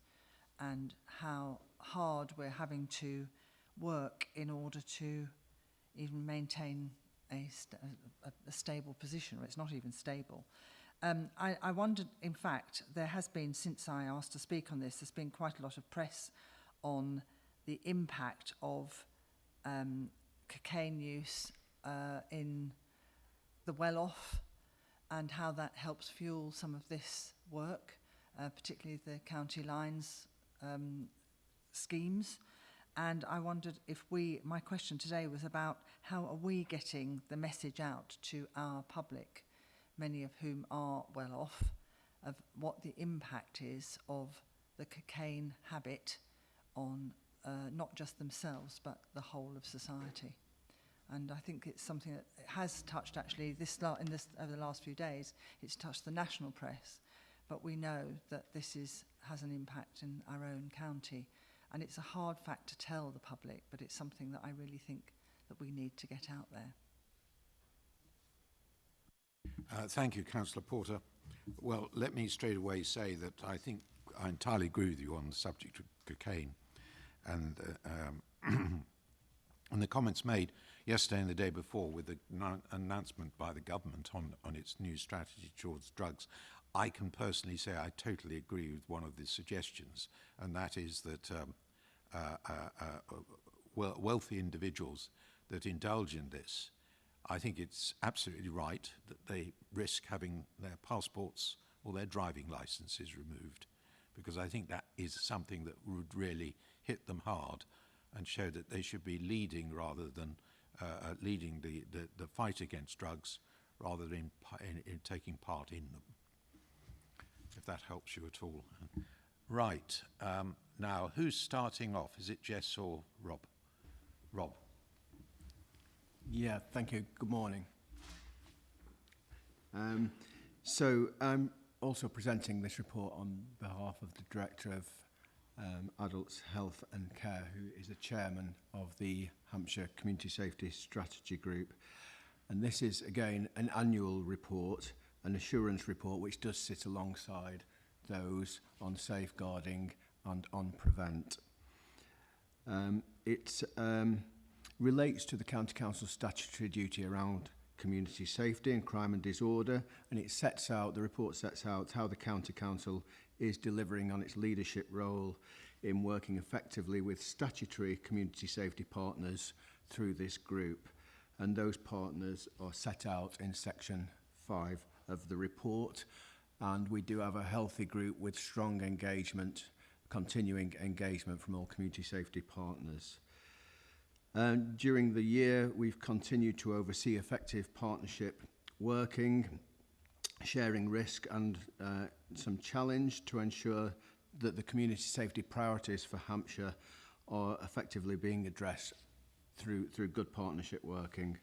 and how hard we're having to work in order to even maintain a stable position, or it's not even stable. I wondered, in fact, there has been, since I asked to speak on this, there's been quite a lot of press on the impact of cocaine use in the well-off, and how that helps fuel some of this work, particularly the county lines schemes. And I wondered if my question today was about how are we getting the message out to our public, many of whom are well off, of what the impact is of the cocaine habit on not just themselves, but the whole of society. And I think it's something that has touched, actually, over the last few days, it's touched the national press. But we know that this has an impact in our own county. And it's a hard fact to tell the public, but it's something that I really think that we need to get out there. Thank you, Councillor Porter. Well, let me straight away say that I think I entirely agree with you on the subject of cocaine. And and the comments made yesterday and the day before with the announcement by the government on its new strategy towards drugs, I can personally say I totally agree with one of the suggestions, and that is that wealthy individuals that indulge in this, I think it's absolutely right that they risk having their passports or their driving licenses removed, because I think that is something that would really hit them hard and show that they should be leading rather than leading the fight against drugs rather than in taking part in them, if that helps you at all. Right, now who's starting off? Is it Jess or Rob? Rob. Yeah, thank you. Good morning. So I'm also presenting this report on behalf of the Director of Adults Health and Care, who is the chairman of the Hampshire Community Safety Strategy Group. And this is, again, an annual report, an assurance report, which does sit alongside those on safeguarding and on prevent. relates to the County Council's statutory duty around community safety and crime and disorder, and it sets out, the report sets out how the County Council is delivering on its leadership role in working effectively with statutory community safety partners through this group. And those partners are set out in section 5 of the report. And we do have a healthy group with strong engagement, continuing engagement from all community safety partners. During the year, we've continued to oversee effective partnership working, sharing risk and some challenge to ensure that the community safety priorities for Hampshire are effectively being addressed through good partnership working.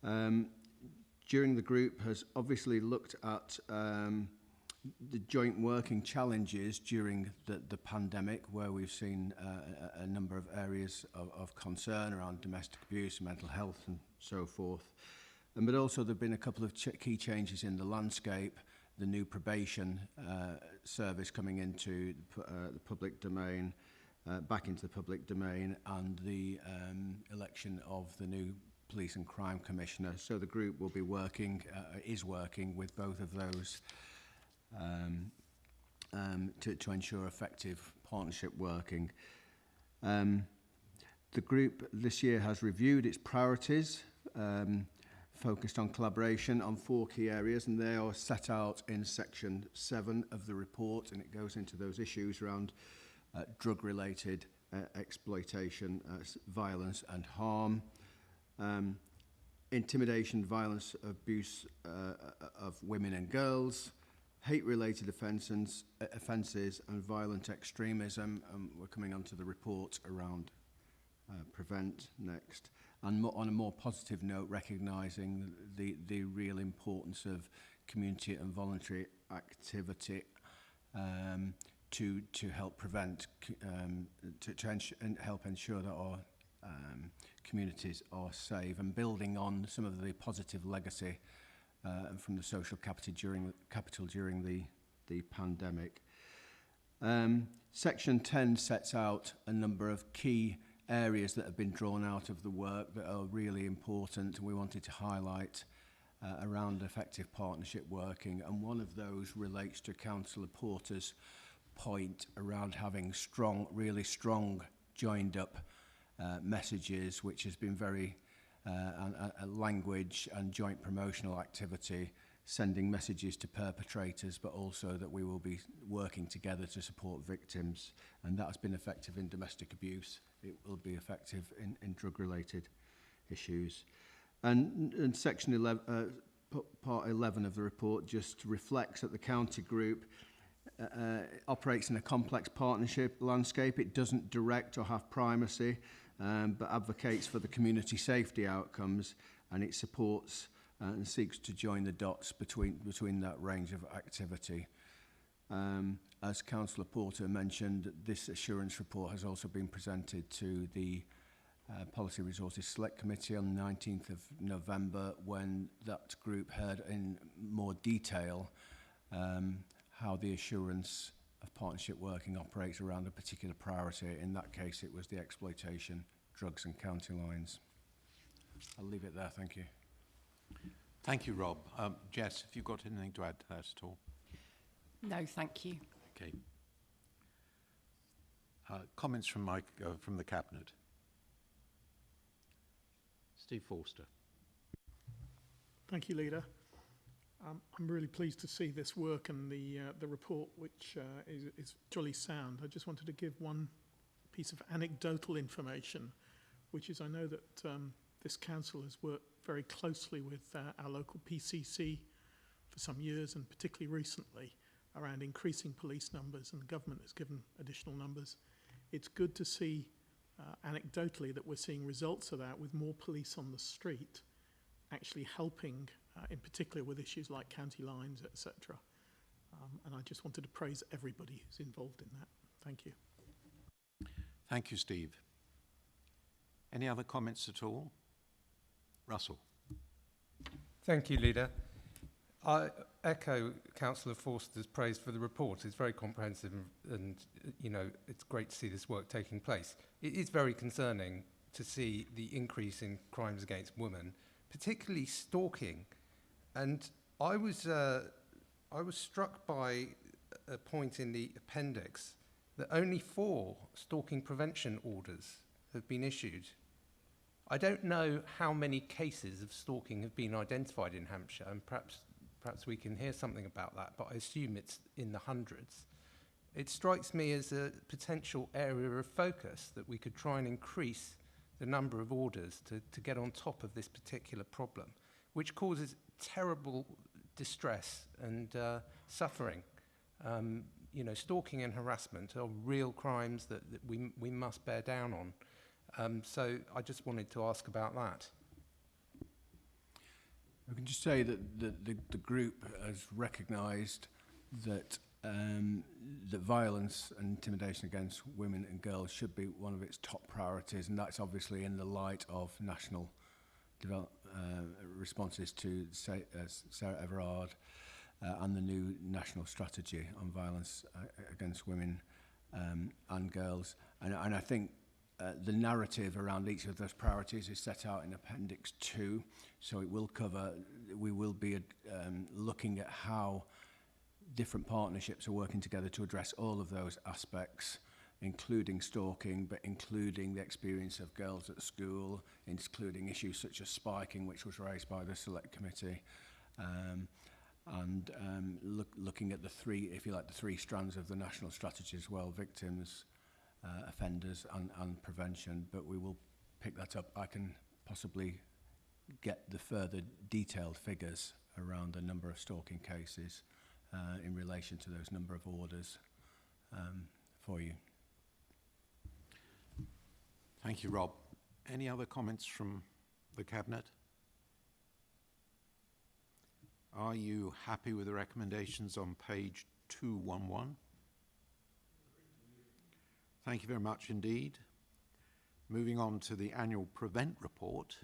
During the group has obviously looked at the joint working challenges during the pandemic, where we've seen a number of areas of concern around domestic abuse, mental health and so forth. But also there have been a couple of key changes in the landscape, the new probation service coming into the public domain, back into the public domain, and the election of the new Police and Crime Commissioner. So the group will be working, is working with both of those to ensure effective partnership working. The group this year has reviewed its priorities, focused on collaboration on 4 key areas, and they are set out in section 7 of the report, and it goes into those issues around drug-related exploitation, violence and harm, intimidation, violence, abuse of women and girls, hate-related offences and violent extremism. We're coming on to the report around prevent next. And on a more positive note, recognising the real importance of community and voluntary activity to help prevent, and help ensure that our communities are safe, and building on some of the positive legacy from the social capital during the pandemic. Section 10 sets out a number of key areas that have been drawn out of the work that are really important. We wanted to highlight around effective partnership working, and one of those relates to Councillor Porter's point around having really strong joined up messages, which has been very a language and joint promotional activity, sending messages to perpetrators, but also that we will be working together to support victims, and that has been effective in domestic abuse. It will be effective in drug-related issues. And section 11, part 11 of the report just reflects that the county group operates in a complex partnership landscape. It doesn't direct or have primacy, but advocates for the community safety outcomes, and it supports and seeks to join the dots between that range of activity. As Councillor Porter mentioned, this assurance report has also been presented to the Policy Resources Select Committee on the 19th of November, when that group heard in more detail how the assurance of partnership working operates around a particular priority. In that case, it was the exploitation, drugs and county lines. I'll leave it there, thank you. Thank you, Rob. Jess, have you got anything to add to that at all? No, thank you. Okay. Comments from Mike, from the Cabinet. Steve Forster. Thank you, Leader. I'm really pleased to see this work and the report, which is jolly sound. I just wanted to give one piece of anecdotal information, which is I know that this council has worked very closely with our local PCC for some years, and particularly recently, around increasing police numbers, and the government has given additional numbers. It's good to see anecdotally that we're seeing results of that, with more police on the street actually helping, in particular with issues like county lines, etc. And I just wanted to praise everybody who's involved in that. Thank you. Thank you, Steve. Any other comments at all? Russell. Thank you, Leader. I echo Councillor Forster's praise for the report. It's very comprehensive, and you know, it's great to see this work taking place. It is very concerning to see the increase in crimes against women, particularly stalking. And I was struck by a point in the appendix that only 4 stalking prevention orders have been issued. I don't know how many cases of stalking have been identified in Hampshire, and perhaps we can hear something about that, but I assume it's in the hundreds. It strikes me as a potential area of focus that we could try and increase the number of orders to get on top of this particular problem, which causes terrible distress and suffering. You know, stalking and harassment are real crimes that we must bear down on. So I just wanted to ask about that. I can just say that the group has recognised that that violence and intimidation against women and girls should be one of its top priorities, and that's obviously in the light of national responses to Sarah Everard and the new national strategy on violence against women and girls. And I think the narrative around each of those priorities is set out in Appendix 2, so it will cover, we will be looking at how different partnerships are working together to address all of those aspects, including stalking, but including the experience of girls at school, including issues such as spiking, which was raised by the Select Committee, and looking at the three, if you like, the 3 strands of the national strategy as well: victims, offenders, and prevention. But we will pick that up. I can possibly get the further detailed figures around the number of stalking cases in relation to those number of orders for you. Thank you, Rob. Any other comments from the Cabinet? Are you happy with the recommendations on page 211? Thank you very much indeed. Moving on to the annual Prevent report.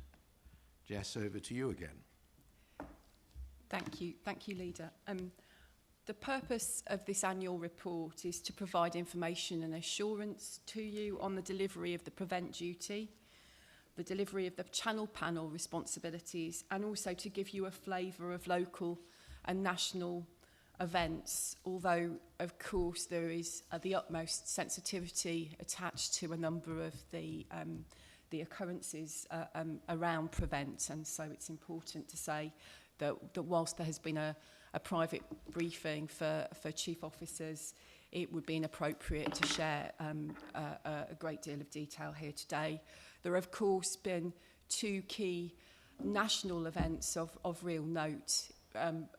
Jess, over to you again. Thank you, Leader. The purpose of this annual report is to provide information and assurance to you on the delivery of the Prevent duty, the delivery of the channel panel responsibilities, and also to give you a flavour of local and national events, although of course there is the utmost sensitivity attached to a number of the occurrences around Prevent, and so it's important to say that whilst there has been a private briefing for chief officers, it would be inappropriate to share a great deal of detail here today. There have of course been 2 key national events of real note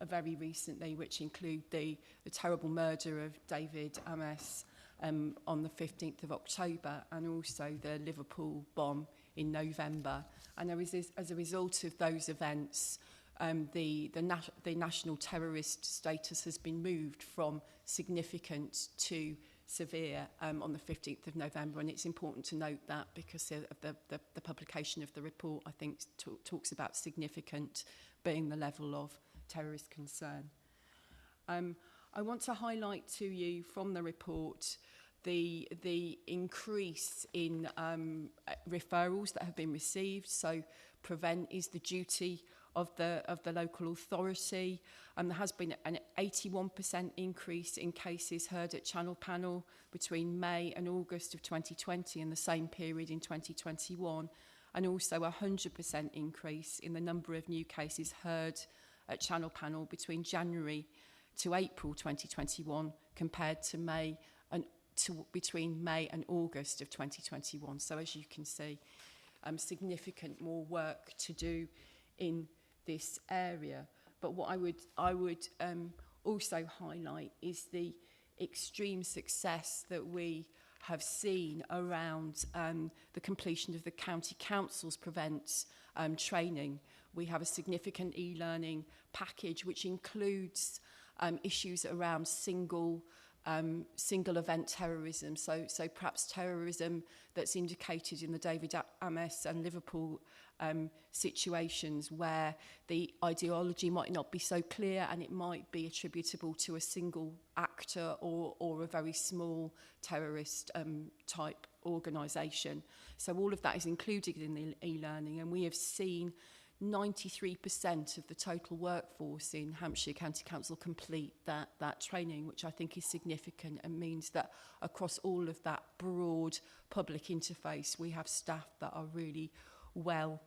very recently, which include the terrible murder of David Ames on the 15th of October, and also the Liverpool bomb in November. And there is, as a result of those events, the national terrorist status has been moved from significant to severe on the 15th of November, and it's important to note that because of the publication of the report, I think talks about significant being the level of terrorist concern. I want to highlight to you from the report the increase in referrals that have been received. So Prevent is the duty of the local authority, and there has been an 81% increase in cases heard at Channel Panel between May and August of 2020 and the same period in 2021, and also a 100% increase in the number of new cases heard at Channel Panel between January to April 2021 compared to between May and August of 2021. So as you can see, significant more work to do in this area. But what I would also highlight is the extreme success that we have seen around the completion of the County Council's Prevent training. We have a significant e-learning package which includes issues around single single event terrorism, so perhaps terrorism that's indicated in the David Ames and Liverpool situations where the ideology might not be so clear and it might be attributable to a single actor or a very small terrorist type organisation. So all of that is included in the e-learning, and we have seen 93% of the total workforce in Hampshire County Council complete that training, which I think is significant and means that across all of that broad public interface, we have staff that are really well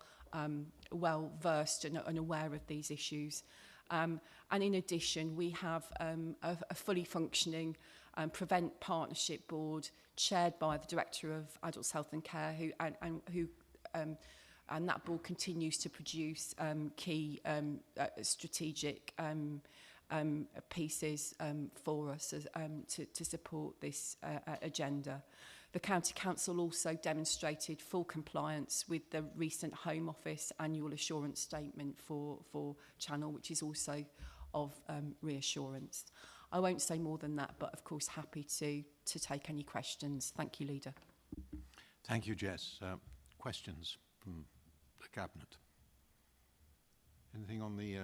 versed and aware of these issues. And in addition, we have a fully functioning Prevent Partnership Board chaired by the Director of Adults Health and Care, and that board continues to produce key strategic pieces for us as, to support this agenda. The County Council also demonstrated full compliance with the recent Home Office annual assurance statement for Channel, which is also of reassurance. I won't say more than that, but of course happy to take any questions. Thank you, Leader. Thank you, Jess. Questions from the Cabinet? Anything on the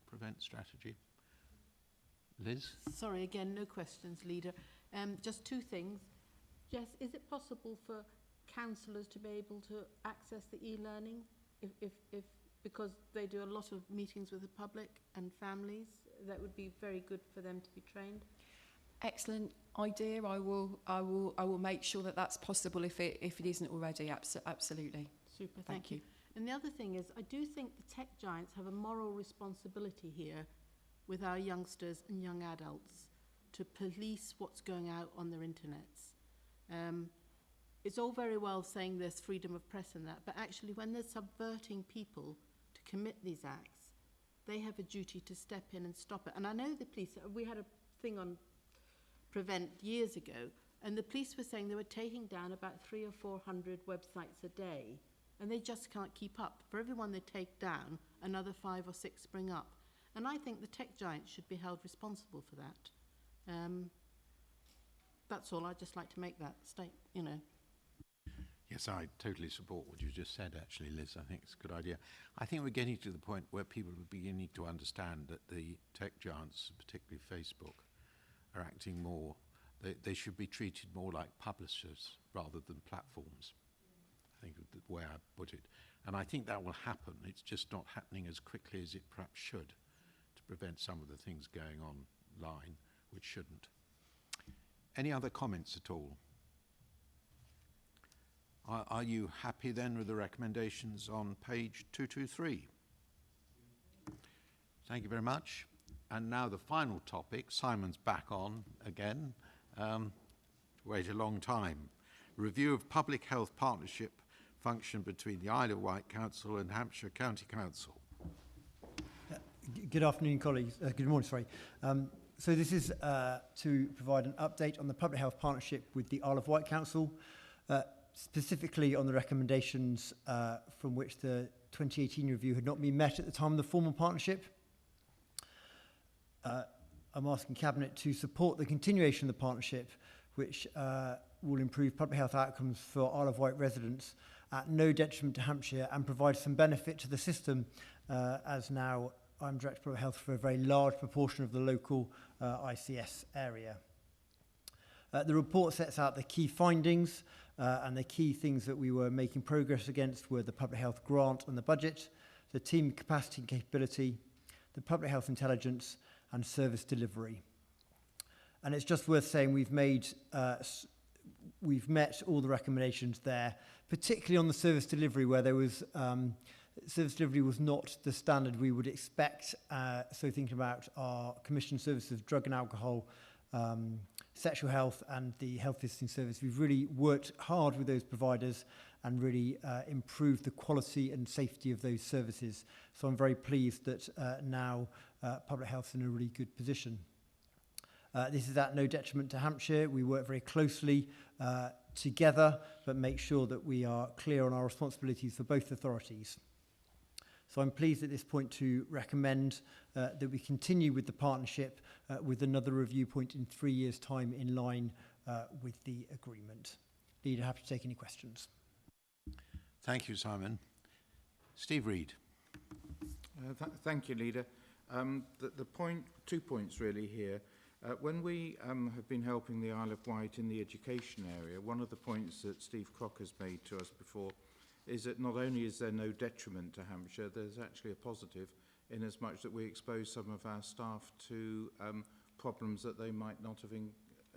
prevent strategy? Liz? Sorry, again, no questions, Leader. Just two things. Jess, is it possible for councillors to be able to access the e-learning if because they do a lot of meetings with the public and families? That would be very good for them to be trained. Excellent idea. I will make sure that that's possible if it isn't already. Absolutely. Super. Thank you. And the other thing is, I do think the tech giants have a moral responsibility here with our youngsters and young adults to police what's going out on their internets. It's all very well saying there's freedom of press and that, but actually when they're subverting people to commit these acts, they have a duty to step in and stop it. And I know the police, we had a thing on Prevent years ago, and the police were saying they were taking down about 300 or 400 websites a day, and they just can't keep up. For everyone they take down, another 5 or 6 spring up. And I think the tech giants should be held responsible for that. That's all. I'd just like to make that statement, Yes, I totally support what you just said, actually, Liz. I think it's a good idea. I think we're getting to the point where people are beginning to understand that the tech giants, particularly Facebook, are acting more. They should be treated more like publishers rather than platforms. I think the way I put it. And I think that will happen. It's just not happening as quickly as it perhaps should to prevent some of the things going online which shouldn't. Any other comments at all? Are you happy then with the recommendations on page 223? Thank you very much. And now the final topic. Simon's back on again. Wait a long time. Review of public health partnership function between the Isle of Wight Council and Hampshire County Council. Good afternoon, colleagues. Good morning, sorry. So this is to provide an update on the public health partnership with the Isle of Wight Council, specifically on the recommendations from which the 2018 review had not been met at the time of the formal partnership. I'm asking Cabinet to support the continuation of the partnership, which will improve public health outcomes for Isle of Wight residents at no detriment to Hampshire and provide some benefit to the system, as now I'm Director of Public Health for a very large proportion of the local ICS area. The report sets out the key findings and the key things that we were making progress against were the public health grant and the budget, the team capacity and capability, the public health intelligence and service delivery. And it's just worth saying we've met all the recommendations there, particularly on the service delivery where there was service delivery was not the standard we would expect. So thinking about our commissioned services, drug and alcohol, sexual health and the health visiting service, we've really worked hard with those providers and really improved the quality and safety of those services. So I'm very pleased that now public health is in a really good position. This is at no detriment to Hampshire. We work very closely together, but make sure that we are clear on our responsibilities for both authorities. So I'm pleased at this point to recommend that we continue with the partnership with another review point in 3 years' time in line with the agreement. Leader, happy to take any questions. Thank you, Simon. Steve Reed. Thank you, Leader. The point, 2 points really here. When we have been helping the Isle of Wight in the education area, one of the points that Steve Crock has made to us before is that not only is there no detriment to Hampshire, there's actually a positive in as much that we expose some of our staff to problems that they might not have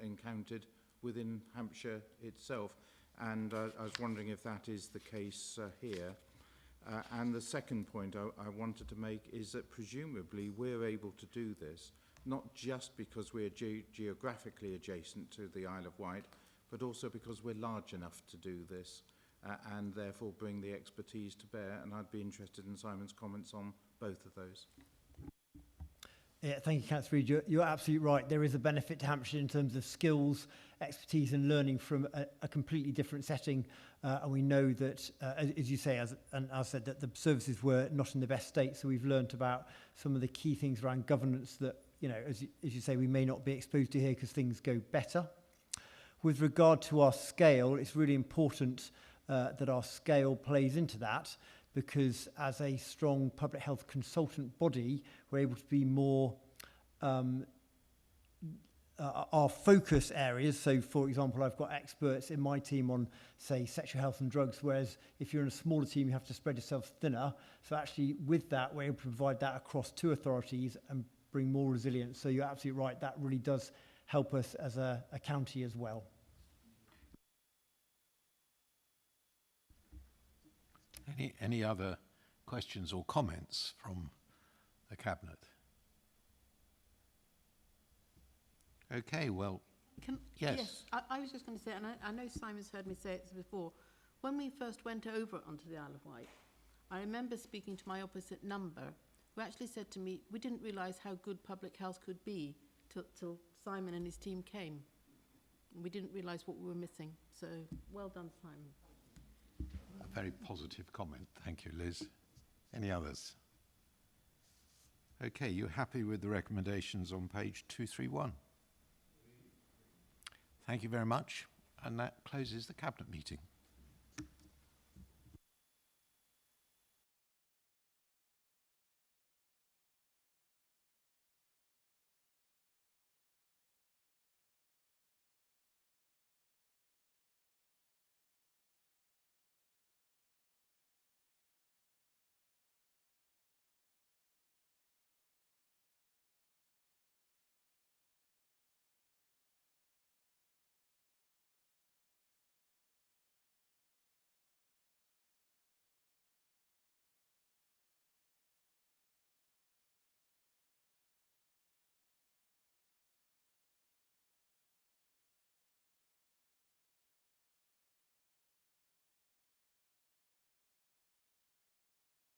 encountered within Hampshire itself. And I was wondering if that is the case here. And the second point I wanted to make is that presumably we're able to do this, not just because we're geographically adjacent to the Isle of Wight, but also because we're large enough to do this and therefore bring the expertise to bear. And I'd be interested in Simon's comments on both of those. Yeah, thank you, Councillor Reid. You're absolutely right. There is a benefit to Hampshire in terms of skills, expertise and learning from a completely different setting. And we know that, as you say, and I said, that the services were not in the best state. So we've learnt about some of the key things around governance that, you know, as you say, we may not be exposed to here because things go better. With regard to our scale, it's really important that our scale plays into that, because as a strong public health consultant body, we're able to be more our focus areas. So, for example, I've got experts in my team on, say, sexual health and drugs, whereas if you're in a smaller team, you have to spread yourself thinner. So actually, with that, we're able to provide that across 2 authorities and bring more resilience. So you're absolutely right. That really does help us as a county as well. Any other questions or comments from the Cabinet? Okay, well, yes. I was just going to say, and I know Simon's heard me say it before, when we first went over onto the Isle of Wight, I remember speaking to my opposite number, who actually said to me, we didn't realise how good public health could be till Simon and his team came. We didn't realise what we were missing. So, well done, Simon. A very positive comment. Thank you, Liz. Any others? Okay, you happy with the recommendations on page 231? Thank you very much, and that closes the Cabinet meeting.